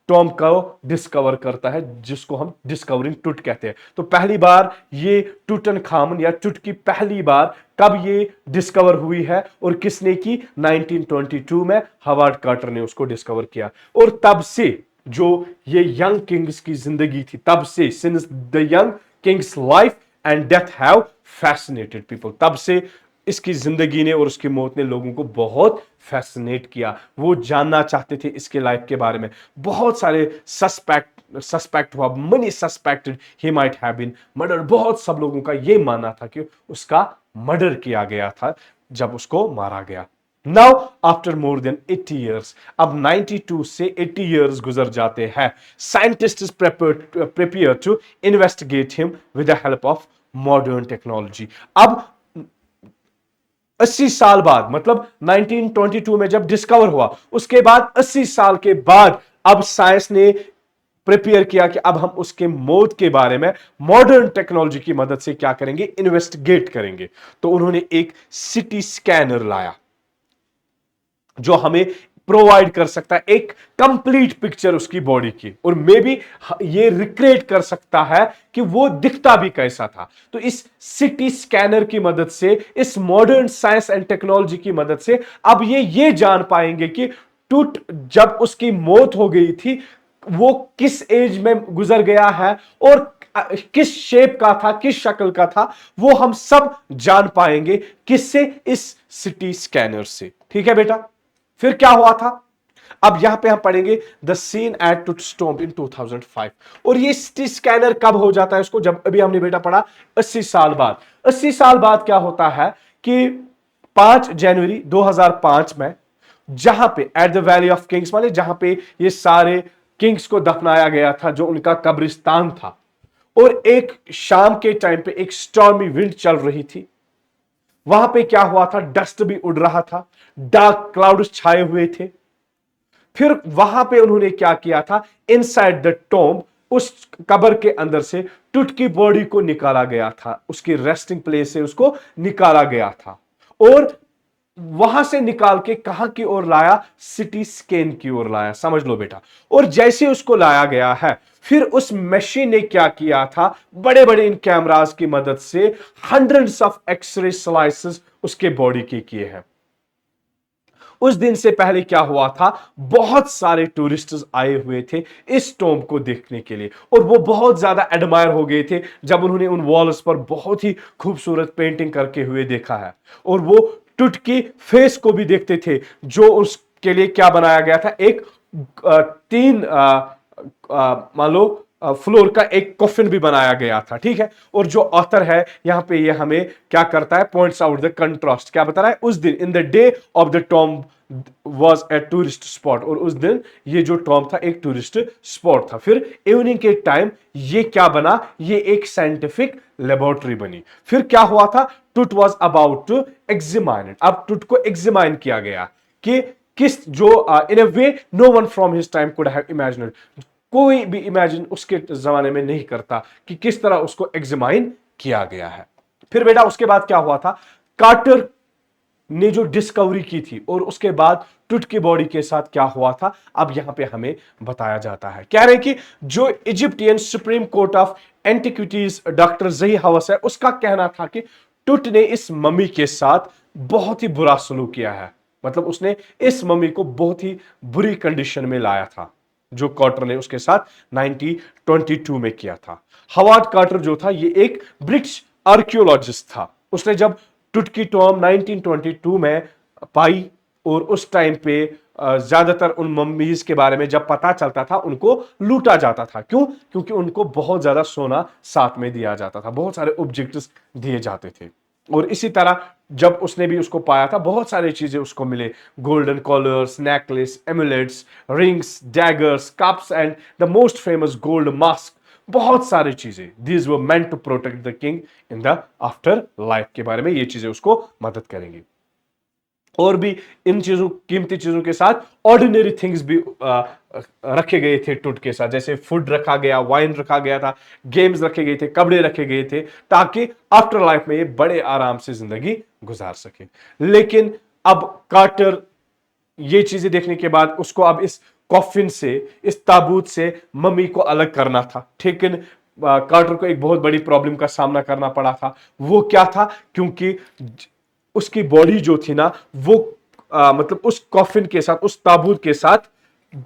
टॉम को डिस्कवर करता है, जिसको हम डिस्कवरिंग टूट कहते हैं। तो पहली बार ये टूटनखामन या टूट की पहली बार कब ये डिस्कवर हुई है और किसने की? 1922 में हवार्ड कार्टर ने उसको डिस्कवर किया। और तब से जो ये यंग किंग्स की जिंदगी थी, तब से since the young Kings life and death have fascinated people, तब से इसकी जिंदगी ने और उसकी मौत ने लोगों को बहुत फैसिनेट किया। वो जानना चाहते थे इसके लाइफ के बारे में। बहुत सारे सस्पेक्ट हुआ, many suspected he might have been murder. बहुत सब लोगों का ये मानना था कि उसका मर्डर किया गया था जब उसको मारा गया। Now after more than 80 years, अब 92 से 80 years गुजर जाते हैं। Scientist is prepare to investigate him with the help of modern technology. अब 80 साल बाद, मतलब 1922 में जब डिस्कवर हुआ, उसके बाद 80 साल के बाद अब साइंस ने प्रिपेयर किया कि अब हम उसके मौत के बारे में मॉडर्न टेक्नोलॉजी की मदद से क्या करेंगे? इन्वेस्टिगेट करेंगे। तो उन्होंने एक सिटी स्कैनर लाया जो हमें प्रोवाइड कर सकता है एक कंप्लीट पिक्चर उसकी बॉडी की, और मे बी ये रिक्रिएट कर सकता है कि वो दिखता भी कैसा था। तो इस सिटी स्कैनर की मदद से, इस मॉडर्न साइंस एंड टेक्नोलॉजी की मदद से अब ये जान पाएंगे कि टूट जब उसकी मौत हो गई थी वो किस एज में गुजर गया है और किस शेप का था, किस शक्ल का था। वो हम सब जान पाएंगे किससे? इस सिटी स्कैनर से। ठीक है बेटा। फिर क्या हुआ था? अब यहां पे हम पढ़ेंगे the scene at Tut's tomb in 2005। और ये सिटी स्कैनर कब हो जाता है उसको? जब अभी हमने बेटा पढ़ा 80 साल बाद। 80 साल बाद क्या होता है कि 5 जनवरी 2005 में, जहां पे at the valley of Kings, माने जहां पे ये सारे किंग्स को दफनाया गया था, जो उनका कब्रिस्तान था, और एक शाम के टाइम पे एक स्टॉर्मी विंड चल रही थी। वहां पे क्या हुआ था? डस्ट भी उड़ रहा था, डार्क क्लाउड्स छाए हुए थे। फिर वहां पे उन्होंने क्या किया था? इनसाइड द टॉम्ब, उस कब्र के अंदर से टूट की बॉडी को निकाला गया था, उसकी रेस्टिंग प्लेस से उसको निकाला गया था, और वहां से निकाल के कहां की ओर लाया? सिटी स्कैन की ओर लाया। समझ लो बेटा। और जैसे उसको लाया गया है, फिर उस मशीन ने क्या किया था? बड़े बड़े इन कैमरास की मदद से हंड्रेड्स ऑफ एक्सरे स्लाइसेस उसके बॉडी के किए हैं। उस दिन से पहले क्या हुआ था? बहुत सारे टूरिस्ट्स आए हुए थे इस टॉम्ब को देखने के लिए, और वो बहुत ज्यादा एडमायर हो गए थे जब उन्होंने उन वॉल्स पर बहुत ही खूबसूरत पेंटिंग करके हुए देखा है। और वो टूट की फेस को भी देखते थे, जो उसके लिए क्या बनाया गया था? एक 3 मान लो फ्लोर का एक कॉफिन भी बनाया गया था। ठीक है। और जो ऑथर है यहां पे ये हमें क्या करता है? Points out the contrast. क्या बता रहा है? उस दिन, in the day of the tomb was a tourist spot, और उस दिन ये जो टॉम्ब था एक टूरिस्ट स्पॉट था। फिर इवनिंग के टाइम ये क्या बना? ये एक साइंटिफिक लेबोरेटरी बनी। फिर क्या हुआ था? Tut was about to examine it. अब टूट को एग्जामाइन किया गया कि किस, जो in a way no one from his time could have imagined, कोई भी इमेजिन उसके जमाने में नहीं करता कि किस तरह उसको एग्जामाइन किया गया है। फिर बेटा उसके बाद क्या हुआ था? कार्टर ने जो डिस्कवरी की थी, और उसके बाद टूट की बॉडी के साथ क्या हुआ था, अब यहां पे हमें बताया जाता है। कह रहे कि जो Egyptian supreme court of antiquities doctor जही हवस है, उसका कहना था कि टूट ने इस मम्मी के साथ बहुत ही बुरा सलूक किया है। मतलब उसने इस मम्मी को बहुत ही बुरी कंडीशन में लाया था, जो कार्टर ने उसके साथ 1922 में किया था। हवार्ड कार्टर जो था ये एक ब्रिटिश आर्कियोलॉजिस्ट था। उसने जब टूट की टॉम्ब 1922 में पाई, और उस टाइम पे ज्यादातर उन मम्मीज के बारे में जब पता चलता था उनको लूटा जाता था। क्यों? क्योंकि उनको बहुत ज्यादा सोना साथ में दिया जाता था, बहुत सारे ऑब्जेक्ट्स दिए जाते थे। और इसी तरह जब उसने भी उसको पाया था, बहुत सारी चीजें उसको मिले, golden collars, necklace, amulets, rings, daggers, cups and the most famous gold mask, बहुत सारी चीजें। These were meant to protect the king in the after life के बारे में ये चीजें उसको मदद करेंगी। और भी इन चीजों, कीमती चीजों के साथ ऑर्डिनरी थिंग्स भी रखे गए थे टुट के साथ, जैसे फूड रखा गया, वाइन रखा गया था, गेम्स रखे गए थे, कपड़े रखे गए थे, ताकि आफ्टर लाइफ में ये बड़े आराम से जिंदगी गुजार सके। लेकिन अब कार्टर ये चीजें देखने के बाद उसको अब इस कॉफिन से, इस ताबूत से मम्मी को अलग करना था। लेकिन कार्टर को एक बहुत बड़ी प्रॉब्लम का सामना करना पड़ा था। वो क्या था? क्योंकि उसकी बॉडी जो थी ना, वो मतलब उस कॉफिन के साथ, उस ताबूत के साथ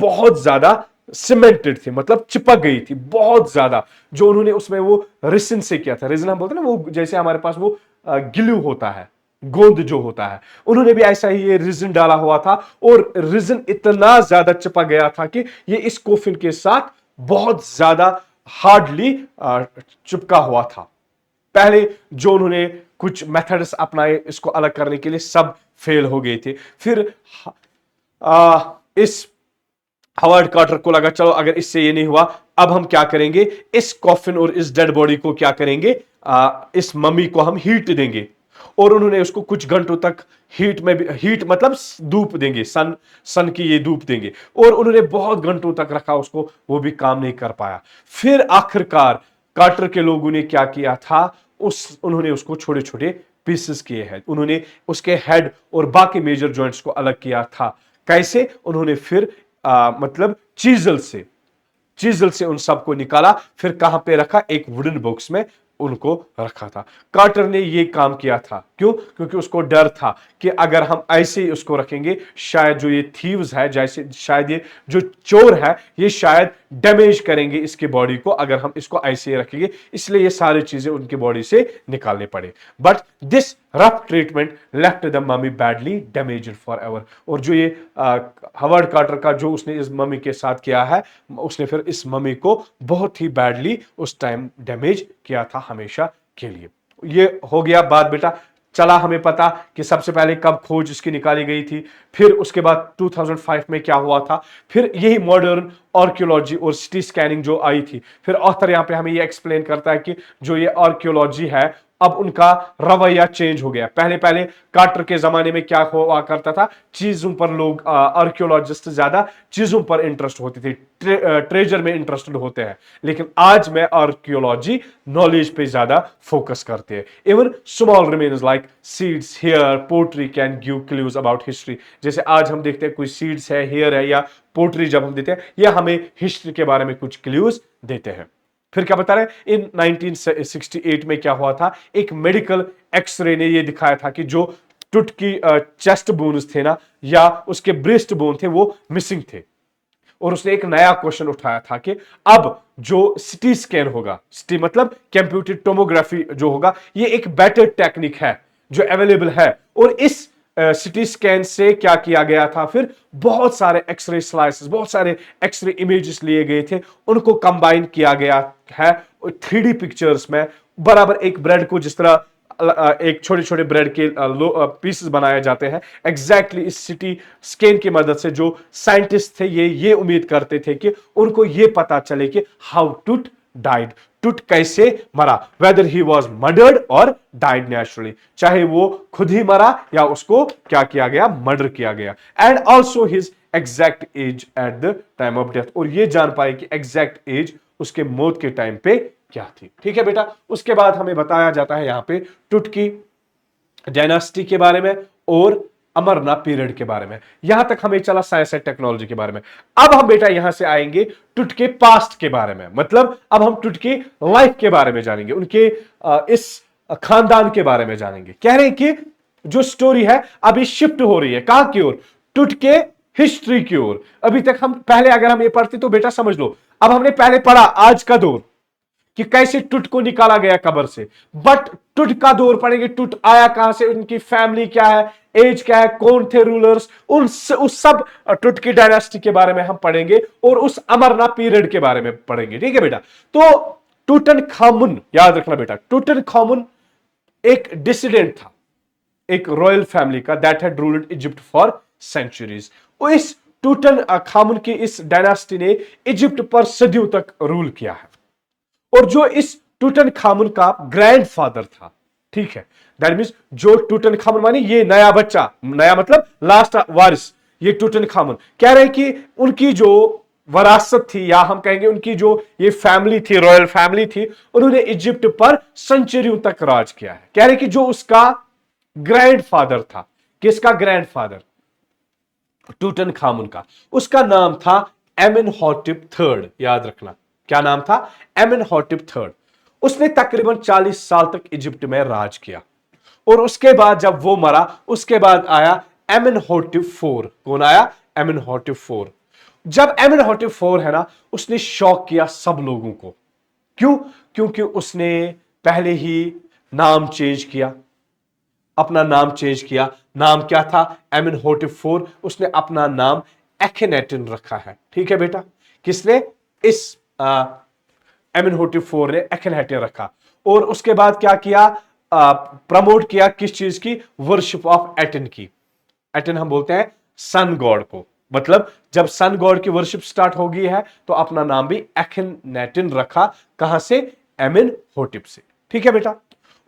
बहुत ज्यादा सीमेंटेड थी, मतलब चिपक गई थी बहुत ज्यादा। जो उन्होंने उसमें वो रिसिन से किया था, रिसिन हम बोलते हैं ना, वो जैसे हमारे पास वो गिलू होता है, गोंद जो होता है, उन्होंने भी ऐसा ही ये रिजिन डाला हुआ था, और रिजिन इतना ज्यादा चिपक गया था कि ये इस कॉफिन के साथ बहुत ज्यादा हार्डली चिपका हुआ था। पहले जो उन्होंने कुछ मेथड्स अपनाए इसको अलग करने के लिए, सब फेल हो गए थे। फिर इस हॉवर्ड कार्टर को लगा चलो अगर इससे ये नहीं हुआ, अब हम क्या करेंगे, इस कॉफिन और इस डेड बॉडी को क्या करेंगे, इस मम्मी को हम हीट देंगे। और उन्होंने उसको कुछ घंटों तक हीट में भी, हीट मतलब धूप देंगे, सन की ये धूप देंगे, और उन्होंने बहुत घंटों तक रखा उसको, वो भी काम नहीं कर पाया। फिर आखिरकार कार्टर के लोगों ने क्या किया था, उन्होंने उसको छोटे छोटे पीसेस किए हैं, उन्होंने उसके हेड और बाकी मेजर जॉइंट्स को अलग किया था। कैसे? उन्होंने फिर मतलब चीजल से उन सबको निकाला, फिर कहां पे रखा, एक वुडन बॉक्स में उनको रखा था। कार्टर ने ये काम किया था, क्यों? क्योंकि उसको डर था कि अगर हम ऐसे ही उसको रखेंगे, शायद जो ये थीव्स है, जैसे शायद ये जो चोर है, ये शायद डैमेज करेंगे इसके बॉडी को अगर हम इसको ऐसे ही रखेंगे, इसलिए ये सारी चीजें उनकी बॉडी से निकालने पड़े। But this rough treatment left the mummy badly damaged for ever. और जो ये हॉवर्ड कार्टर का जो उसने इस मम्मी के साथ किया है, उसने फिर इस मम्मी को बहुत ही बैडली उस टाइम डैमेज किया था हमेशा के लिए। ये हो गया बात बेटा। चला हमें पता कि सबसे पहले कब खोज इसकी निकाली गई थी, फिर उसके बाद 2005 में क्या हुआ था, फिर यही मॉडर्न आर्कियोलॉजी और सिटी स्कैनिंग जो आई थी। फिर ऑथर यहां पे हमें ये एक्सप्लेन करता है कि जो ये आर्कियोलॉजी है, अब उनका रवैया चेंज हो गया। पहले पहले कार्टर के जमाने में क्या हुआ करता था, चीजों पर लोग, आर्कियोलॉजिस्ट ज्यादा चीजों पर इंटरेस्ट होती थी, ट्रेजर में इंटरेस्टेड होते हैं। लेकिन आज में आर्कियोलॉजी नॉलेज पे ज्यादा फोकस करते हैं। Even small remains like seeds, hair, pottery can give clues about history. जैसे आज हम देखते हैं कोई सीड्स है, हेयर है या पोट्री जब हम देते हैं, यह हमें हिस्ट्री के बारे में कुछ क्लूज देते हैं। फिर क्या बता रहे हैं, इन 1968 में क्या हुआ था, एक मेडिकल एक्सरे ने यह दिखाया था कि जो टुट की चेस्ट बोन्स थे ना, या उसके ब्रेस्ट बोन थे, वो मिसिंग थे। और उसने एक नया क्वेश्चन उठाया था कि अब जो सिटी स्कैन होगा, सिटी मतलब कंप्यूटर टोमोग्राफी जो होगा, ये एक बेटर टेक्निक है जो अवेलेबल है। और इस सिटी स्कैन से क्या किया गया था, फिर बहुत सारे एक्सरे स्लाइसेस, बहुत सारे एक्सरे इमेजेस लिए गए थे, उनको कंबाइन किया गया है 3D पिक्चर्स में। बराबर एक ब्रेड को जिस तरह एक छोटे छोटे ब्रेड के पीसेस बनाए जाते हैं, एग्जैक्टली इस सिटी स्कैन की मदद से जो साइंटिस्ट थे ये उम्मीद करते थे कि उनको ये पता चले कि हाउ टुट डाइड, टुट कैसे मरा, वेदर ही वॉज मर्डर्ड और डाइड नेचुरली, चाहे वो खुद ही मरा या उसको क्या किया गया, मर्डर किया गया। And also his exact as at the time of death, और ये जान पाए कि एग्जैक्ट एज उसके मौत के टाइम पे क्या थी। ठीक है बेटा। उसके बाद हमें बताया जाता है यहां पे टुट की डायनास्टी के बारे में और अमरना पीरियड के बारे में। यहां तक हमें चला साइंस एंड टेक्नोलॉजी के बारे में। अब हम बेटा यहां से आएंगे टुट के पास्ट के बारे में, मतलब अब हम टुट की लाइफ के बारे में जानेंगे, उनके इस खानदान के बारे में जानेंगे। कह रहे हैं कि जो स्टोरी है अभी शिफ्ट हो रही है कहां की ओर, टुट के हिस्ट्री की ओर। अभी तक हम पहले अगर हम ये पढ़ते तो बेटा समझ लो, अब हमने पहले पढ़ा आज का दौर कि कैसे टुट को निकाला गया कब्र से, बट टुट का दौर पढ़ेंगे, टुट आया कहां से, उनकी फैमिली क्या है, एज क्या है, कौन थे रूलर्स, उस सब टुट की डायनास्टी के बारे में हम पढ़ेंगे और उस अमरना पीरियड के बारे में पढ़ेंगे। ठीक है बेटा। तो टूटनखामुन याद रखना बेटा, टूटनखामुन एक डिसिडेंट था, एक रॉयल फैमिली का, that had ruled Egypt for centuries. इस टूटन खामुन की इस डायनास्टी ने इजिप्ट पर सदियों तक रूल किया है। और जो इस टूटन खामुन का ग्रैंडफादर था, ठीक है, दैट मीन्स जो टूटन खामुन मानी ये नया बच्चा, नया मतलब लास्ट वारिस, ये टूटन खामुन कह रहे हैं कि उनकी जो वरासत थी, या हम कहेंगे उनकी जो ये फैमिली थी, रॉयल फैमिली थी, उन्होंने इजिप्ट पर सेंचुरियों तक राज किया है। कह रहे कि जो उसका ग्रैंडफादर था, किसका ग्रैंडफादर, टूटन खामुन का, उसका नाम था एमेनहॉटिप थर्ड। याद रखना क्या नाम था, एमेनहॉटिप थर्ड। उसने तकरीबन 40 साल तक इजिप्ट में राज किया। और उसके बाद जब वो मरा, उसके बाद आया एमेनहॉटिप फोर। कौन आया, एमेनहॉटिप फोर। जब एमेनहॉटिप फोर है ना, उसने शॉक किया सब लोगों को। क्यों, क्योंकि उसने पहले ही नाम चेंज किया, अपना नाम चेंज किया। नाम क्या था, एमेनहॉटिप फोर। उसने अपना नाम एखेनेटन रखा है, ठीक है बेटा। किसने, इस एमेनहॉटिप फोर ने एखेनेटन रखा। और उसके बाद क्या किया, प्रमोट किया किस चीज की, वर्शिप ऑफ एटन की। एटन हम बोलते हैं सन गॉड को, मतलब जब सन गॉड की वर्शिप स्टार्ट हो गई है तो अपना नाम भी एखेनेटन रखा। कहां से, एमेनहॉटिप से, ठीक है बेटा।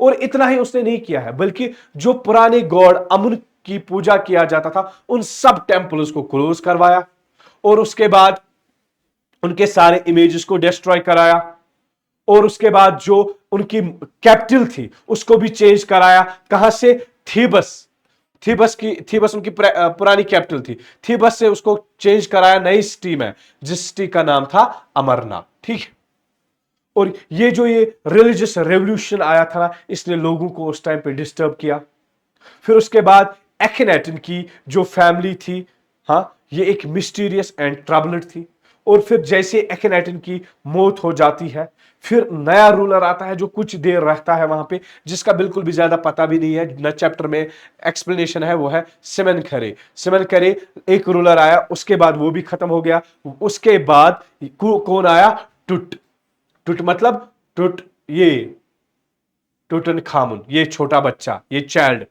और इतना ही उसने नहीं किया है, बल्कि जो पुराने गॉड अमुन की पूजा किया जाता था, उन सब टेंपल्स को क्लोज करवाया। और उसके बाद उनके सारे इमेजेस को डिस्ट्रॉय कराया। और उसके बाद जो उनकी कैपिटल थी उसको भी चेंज कराया। कहां से, थीबस, थीबस उनकी पुरानी कैपिटल थी, थीबस से उसको चेंज कराया नई सिटी में, जिस सिटी का नाम था अमरनाथ, ठीक है। और ये रिलीजियस रेवोल्यूशन आया था, इसने लोगों को उस टाइम पे डिस्टर्ब किया। फिर उसके बाद एखेनेटन की जो फैमिली थी, हाँ, ये एक मिस्टीरियस एंड ट्रबल्ड थी। और फिर जैसे एखेनेटन की मौत हो जाती है, फिर नया रूलर आता है जो कुछ देर रहता है वहां पे, जिसका बिल्कुल भी ज्यादा पता भी नहीं है, न चैप्टर में एक्सप्लेनेशन है। वो है सेमेनखरे। सेमेनखरे एक रूलर आया, उसके बाद वो भी खत्म हो गया। उसके बाद कौन आया, टुट। टुट मतलब टुट, ये टूटन खामुन, ये छोटा बच्चा, ये चाइल्ड,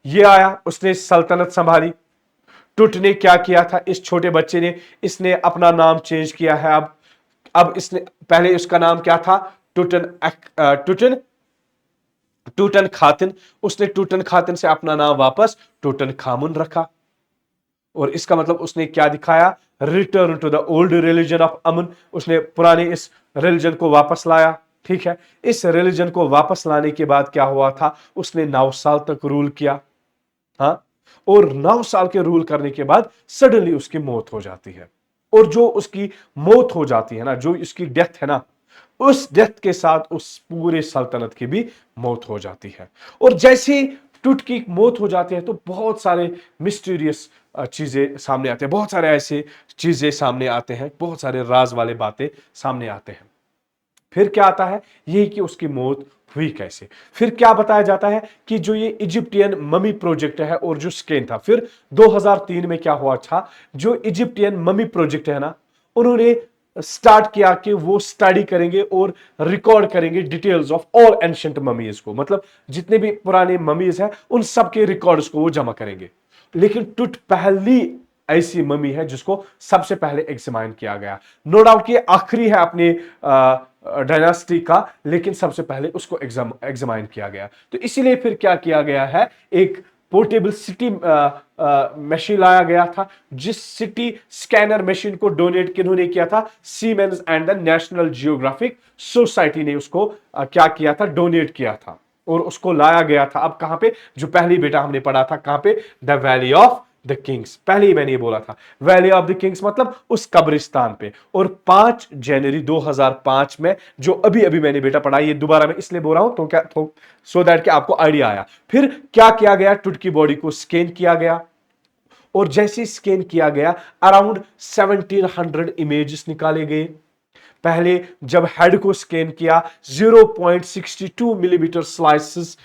ये आया, उसने सल्तनत संभाली। टुट ने क्या किया था, इस छोटे बच्चे ने, इसने अपना नाम चेंज किया है। अब इसने, पहले इसका नाम क्या था, टूटन टूटन खातिन। उसने टूटन खातिन से अपना नाम वापस टूटन खामुन रखा। और इसका मतलब उसने क्या दिखाया, return to the old religion of Amun. उसने पुराने इस रिलीजन को वापस लाया, ठीक है। इस रिलीजन को वापस लाने के बाद क्या हुआ था, उसने 9 साल तक रूल किया, हाँ। और 9 साल के रूल करने के बाद सडनली उसकी मौत हो जाती है। और जो उसकी मौत हो जाती है ना, जो इसकी डेथ है ना, उस डेथ के साथ उस पूरे सल्तनत की भी मौत हो जाती है। और जैसे टूट की मौत हो जाती है तो बहुत सारे मिस्टीरियस चीजें सामने आते हैं, बहुत सारे ऐसे चीजें सामने आते हैं, बहुत सारे राज वाले बातें सामने आते हैं। फिर क्या आता है, यही कि उसकी मौत हुई कैसे। फिर क्या बताया जाता है कि जो ये इजिप्टियन ममी प्रोजेक्ट है और जो स्केन था, फिर 2003 में क्या हुआ था, जो इजिप्टियन ममी प्रोजेक्ट है ना, उन्होंने स्टार्ट किया कि वो स्टडी करेंगे और रिकॉर्ड करेंगे details of all ancient mummies को, मतलब जितने भी पुराने ममीज हैं उन सब के रिकॉर्ड्स को वो जमा करेंगे। लेकिन टुट पहली ऐसी ममी है जिसको सबसे पहले एग्जामाइन किया गया। नो डाउट कि आखिरी है अपने डायनास्टी का, लेकिन सबसे पहले उसको एग्जामाइन किया गया। तो इसीलिए फिर क्या किया गया है, एक पोर्टेबल सिटी मशीन लाया गया था, जिस सिटी स्कैनर मशीन को डोनेट किन्होंने किया था, siemens and the national geographic society ने उसको क्या किया था, डोनेट किया था। और उसको लाया गया था अब कहां पे, जो पहली बेटा हमने पढ़ा था, कहां पे, the valley of the Kings. पहले ही मैंने ये बोला था, वैली ऑफ द किंग्स मतलब उस कब्रिस्तान पे। और 5 जनवरी 2005 में, जो अभी अभी मैंने बेटा पढ़ा, ये दोबारा मैं इसलिए बोल रहा हूं तो क्या, तो सो दैट कि आपको आइडिया आया। फिर क्या किया गया, टुट की बॉडी को स्कैन किया गया। और जैसे स्कैन किया गया, अराउंड 1700 इमेजेस निकाले गए। पहले जब हेड को स्कैन किया, 0.62 मिलीमीटर स्लाइसेस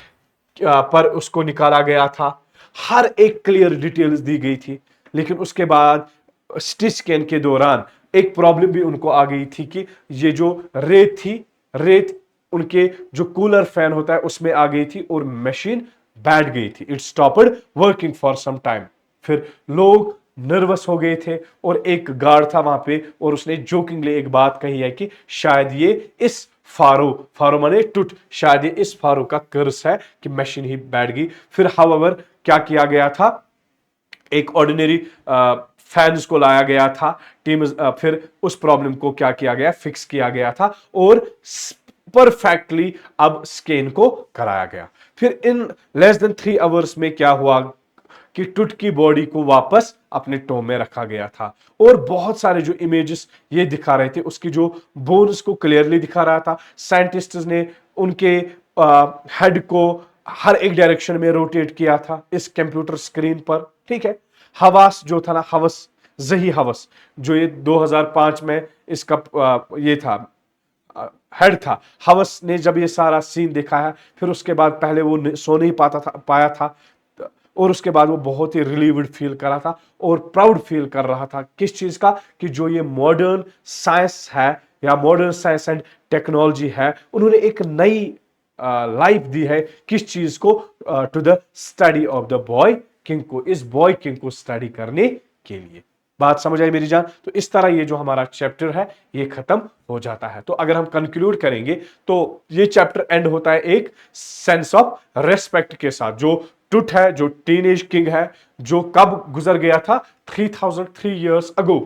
पर उसको निकाला गया था। हर एक क्लियर डिटेल्स दी गई थी। लेकिन उसके बाद सिटी स्कैन के दौरान एक प्रॉब्लम भी उनको आ गई थी कि ये जो रेत थी, रेत उनके जो कूलर फैन होता है उसमें आ गई थी और मशीन बैठ गई थी। It stopped working for some time. फिर लोग नर्वस हो गए थे और एक गार्ड था वहां पे और उसने जोकिंगली एक बात कही है कि शायद ये इस फारो, फारो माने टूट, शायद ये इस फारो का कर्स है कि मशीन ही बैठ गई। फिर हाउएवर क्या किया गया था, एक ऑर्डिनरी फैंस को लाया गया था टीम, फिर उस प्रॉब्लम को क्या किया गया, फिक्स किया गया था और परफेक्टली अब स्केन को कराया गया। फिर इन लेस देन 3 आवर्स में क्या हुआ कि टुट की बॉडी को वापस अपने टो में रखा गया था और बहुत सारे जो इमेजेस ये दिखा रहे थे उसकी जो बोन्स को क्लियरली दिखा रहा था। साइंटिस्ट्स ने उनके हेड को हर एक डायरेक्शन में रोटेट किया था इस कंप्यूटर स्क्रीन पर, ठीक है। हवास जो था ना, हवस, जही हवस, जो ये 2005 में इसका ये था हेड था, हवस ने जब ये सारा सीन देखा है, फिर उसके बाद पहले वो सो नहीं पाया था और उसके बाद वो बहुत ही रिलीव्ड फील कर रहा था और प्राउड फील कर रहा था किस चीज का, कि जो ये मॉडर्न साइंस है या मॉडर्न साइंस एंड टेक्नोलॉजी है, उन्होंने एक नई लाइफ दी है किस चीज को, to the study of the boy king को, इस बॉय किंग को स्टडी करने के लिए। बात समझ आई मेरी जान? तो इस तरह ये जो हमारा चैप्टर है ये खत्म हो जाता है। तो अगर हम कंक्लूड करेंगे तो ये चैप्टर एंड होता है एक सेंस ऑफ रेस्पेक्ट के साथ। जो टुट है, जो टीनेज किंग है, जो कब गुजर गया था, 3003 इयर्स अगो,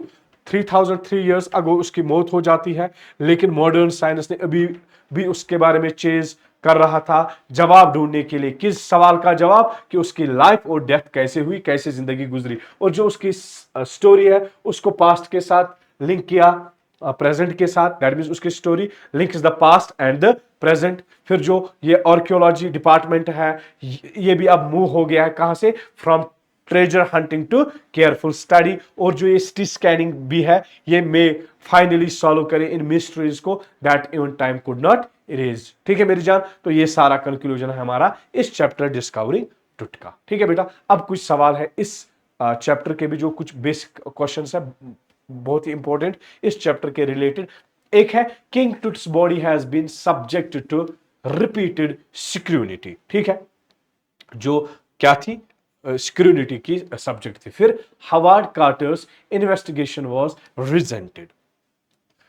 3003 इयर्स अगो उसकी मौत हो जाती है, लेकिन मॉडर्न साइंस ने अभी भी उसके बारे में चेज कर रहा था जवाब ढूंढने के लिए। किस सवाल का जवाब, कि उसकी लाइफ और डेथ कैसे हुई, कैसे जिंदगी गुजरी, और जो उसकी स्टोरी है उसको पास्ट के साथ लिंक किया प्रेजेंट के साथ। दैट मींस उसकी story links the past and the present. फिर जो ये आर्कियोलॉजी डिपार्टमेंट है ये भी अब मूव हो गया है कहां से, from treasure hunting to careful study. और जो ये सिटी स्कैनिंग भी है ये मे फाइनली सॉल्व करे इन मिस्ट्रीज को that even time could not erase. ठीक है मेरी जान? तो ये सारा कंक्लूजन है हमारा इस चैप्टर डिस्कवरिंग टुट का। ठीक है बेटा, अब कुछ सवाल है इस चैप्टर के भी, जो कुछ बेसिक क्वेश्चंस है बहुत ही इंपॉर्टेंट इस चैप्टर के रिलेटेड। एक है king Tut's body has been subject to repeated scrutiny. ठीक है, जो क्या थी, स्क्रूनिटी की सब्जेक्ट थी। फिर Howard Carter's investigation was resented.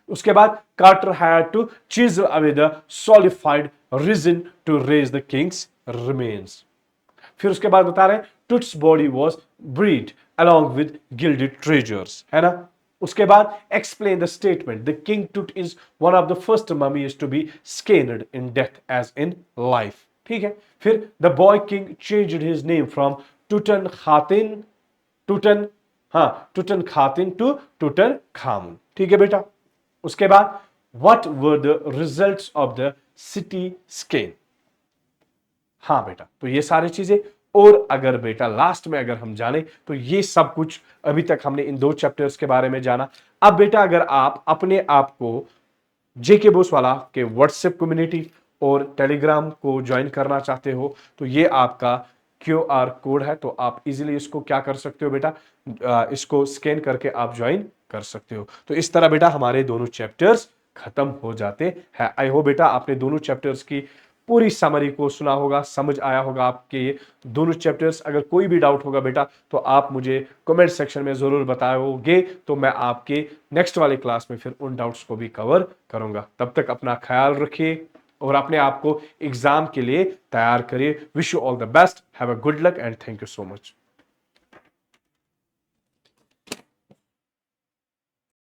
उसके बाद Carter had to chisel away the solidified resin to raise the king's remains. फिर उसके बाद बता रहे हैं Tut's body was buried along with gilded treasures, है ना। उसके बाद explain the statement the king Tut is one of the first mummies to be skinned in death as in life। ठीक है, फिर the boy king changed his name from Tutankhaten to Tutankhamun। ठीक है बेटा। उसके बाद what were the results of the city scan। हाँ बेटा, तो ये सारी चीजें, और अगर बेटा लास्ट में अगर हम जाने तो ये सब कुछ अभी तक हमने इन 2 चैप्टर्स के बारे में जाना। अब बेटा अगर आप अपने आप को जेके बोसवाला के व्हाट्सएप कम्युनिटी और टेलीग्राम को ज्वाइन करना चाहते हो तो ये आपका QR कोड है, तो आप इजीली इसको क्या कर सकते हो बेटा, इसको स्कैन करके आप ज्वाइन कर सकते हो। तो इस तरह बेटा हमारे दोनों चैप्टर्स खत्म हो जाते हैं। आई होप बेटा आपने दोनों चैप्टर्स की पूरी समरी को सुना होगा, समझ आया होगा आपके ये दोनों चैप्टर्स। अगर कोई भी डाउट होगा बेटा तो आप मुझे कमेंट सेक्शन में जरूर बताओगे, तो मैं आपके नेक्स्ट वाले क्लास में फिर उन डाउट्स को भी कवर करूंगा। तब तक अपना ख्याल रखिए और अपने आप को एग्जाम के लिए तैयार करिए। Wish you all the best, have a good luck and thank you so much.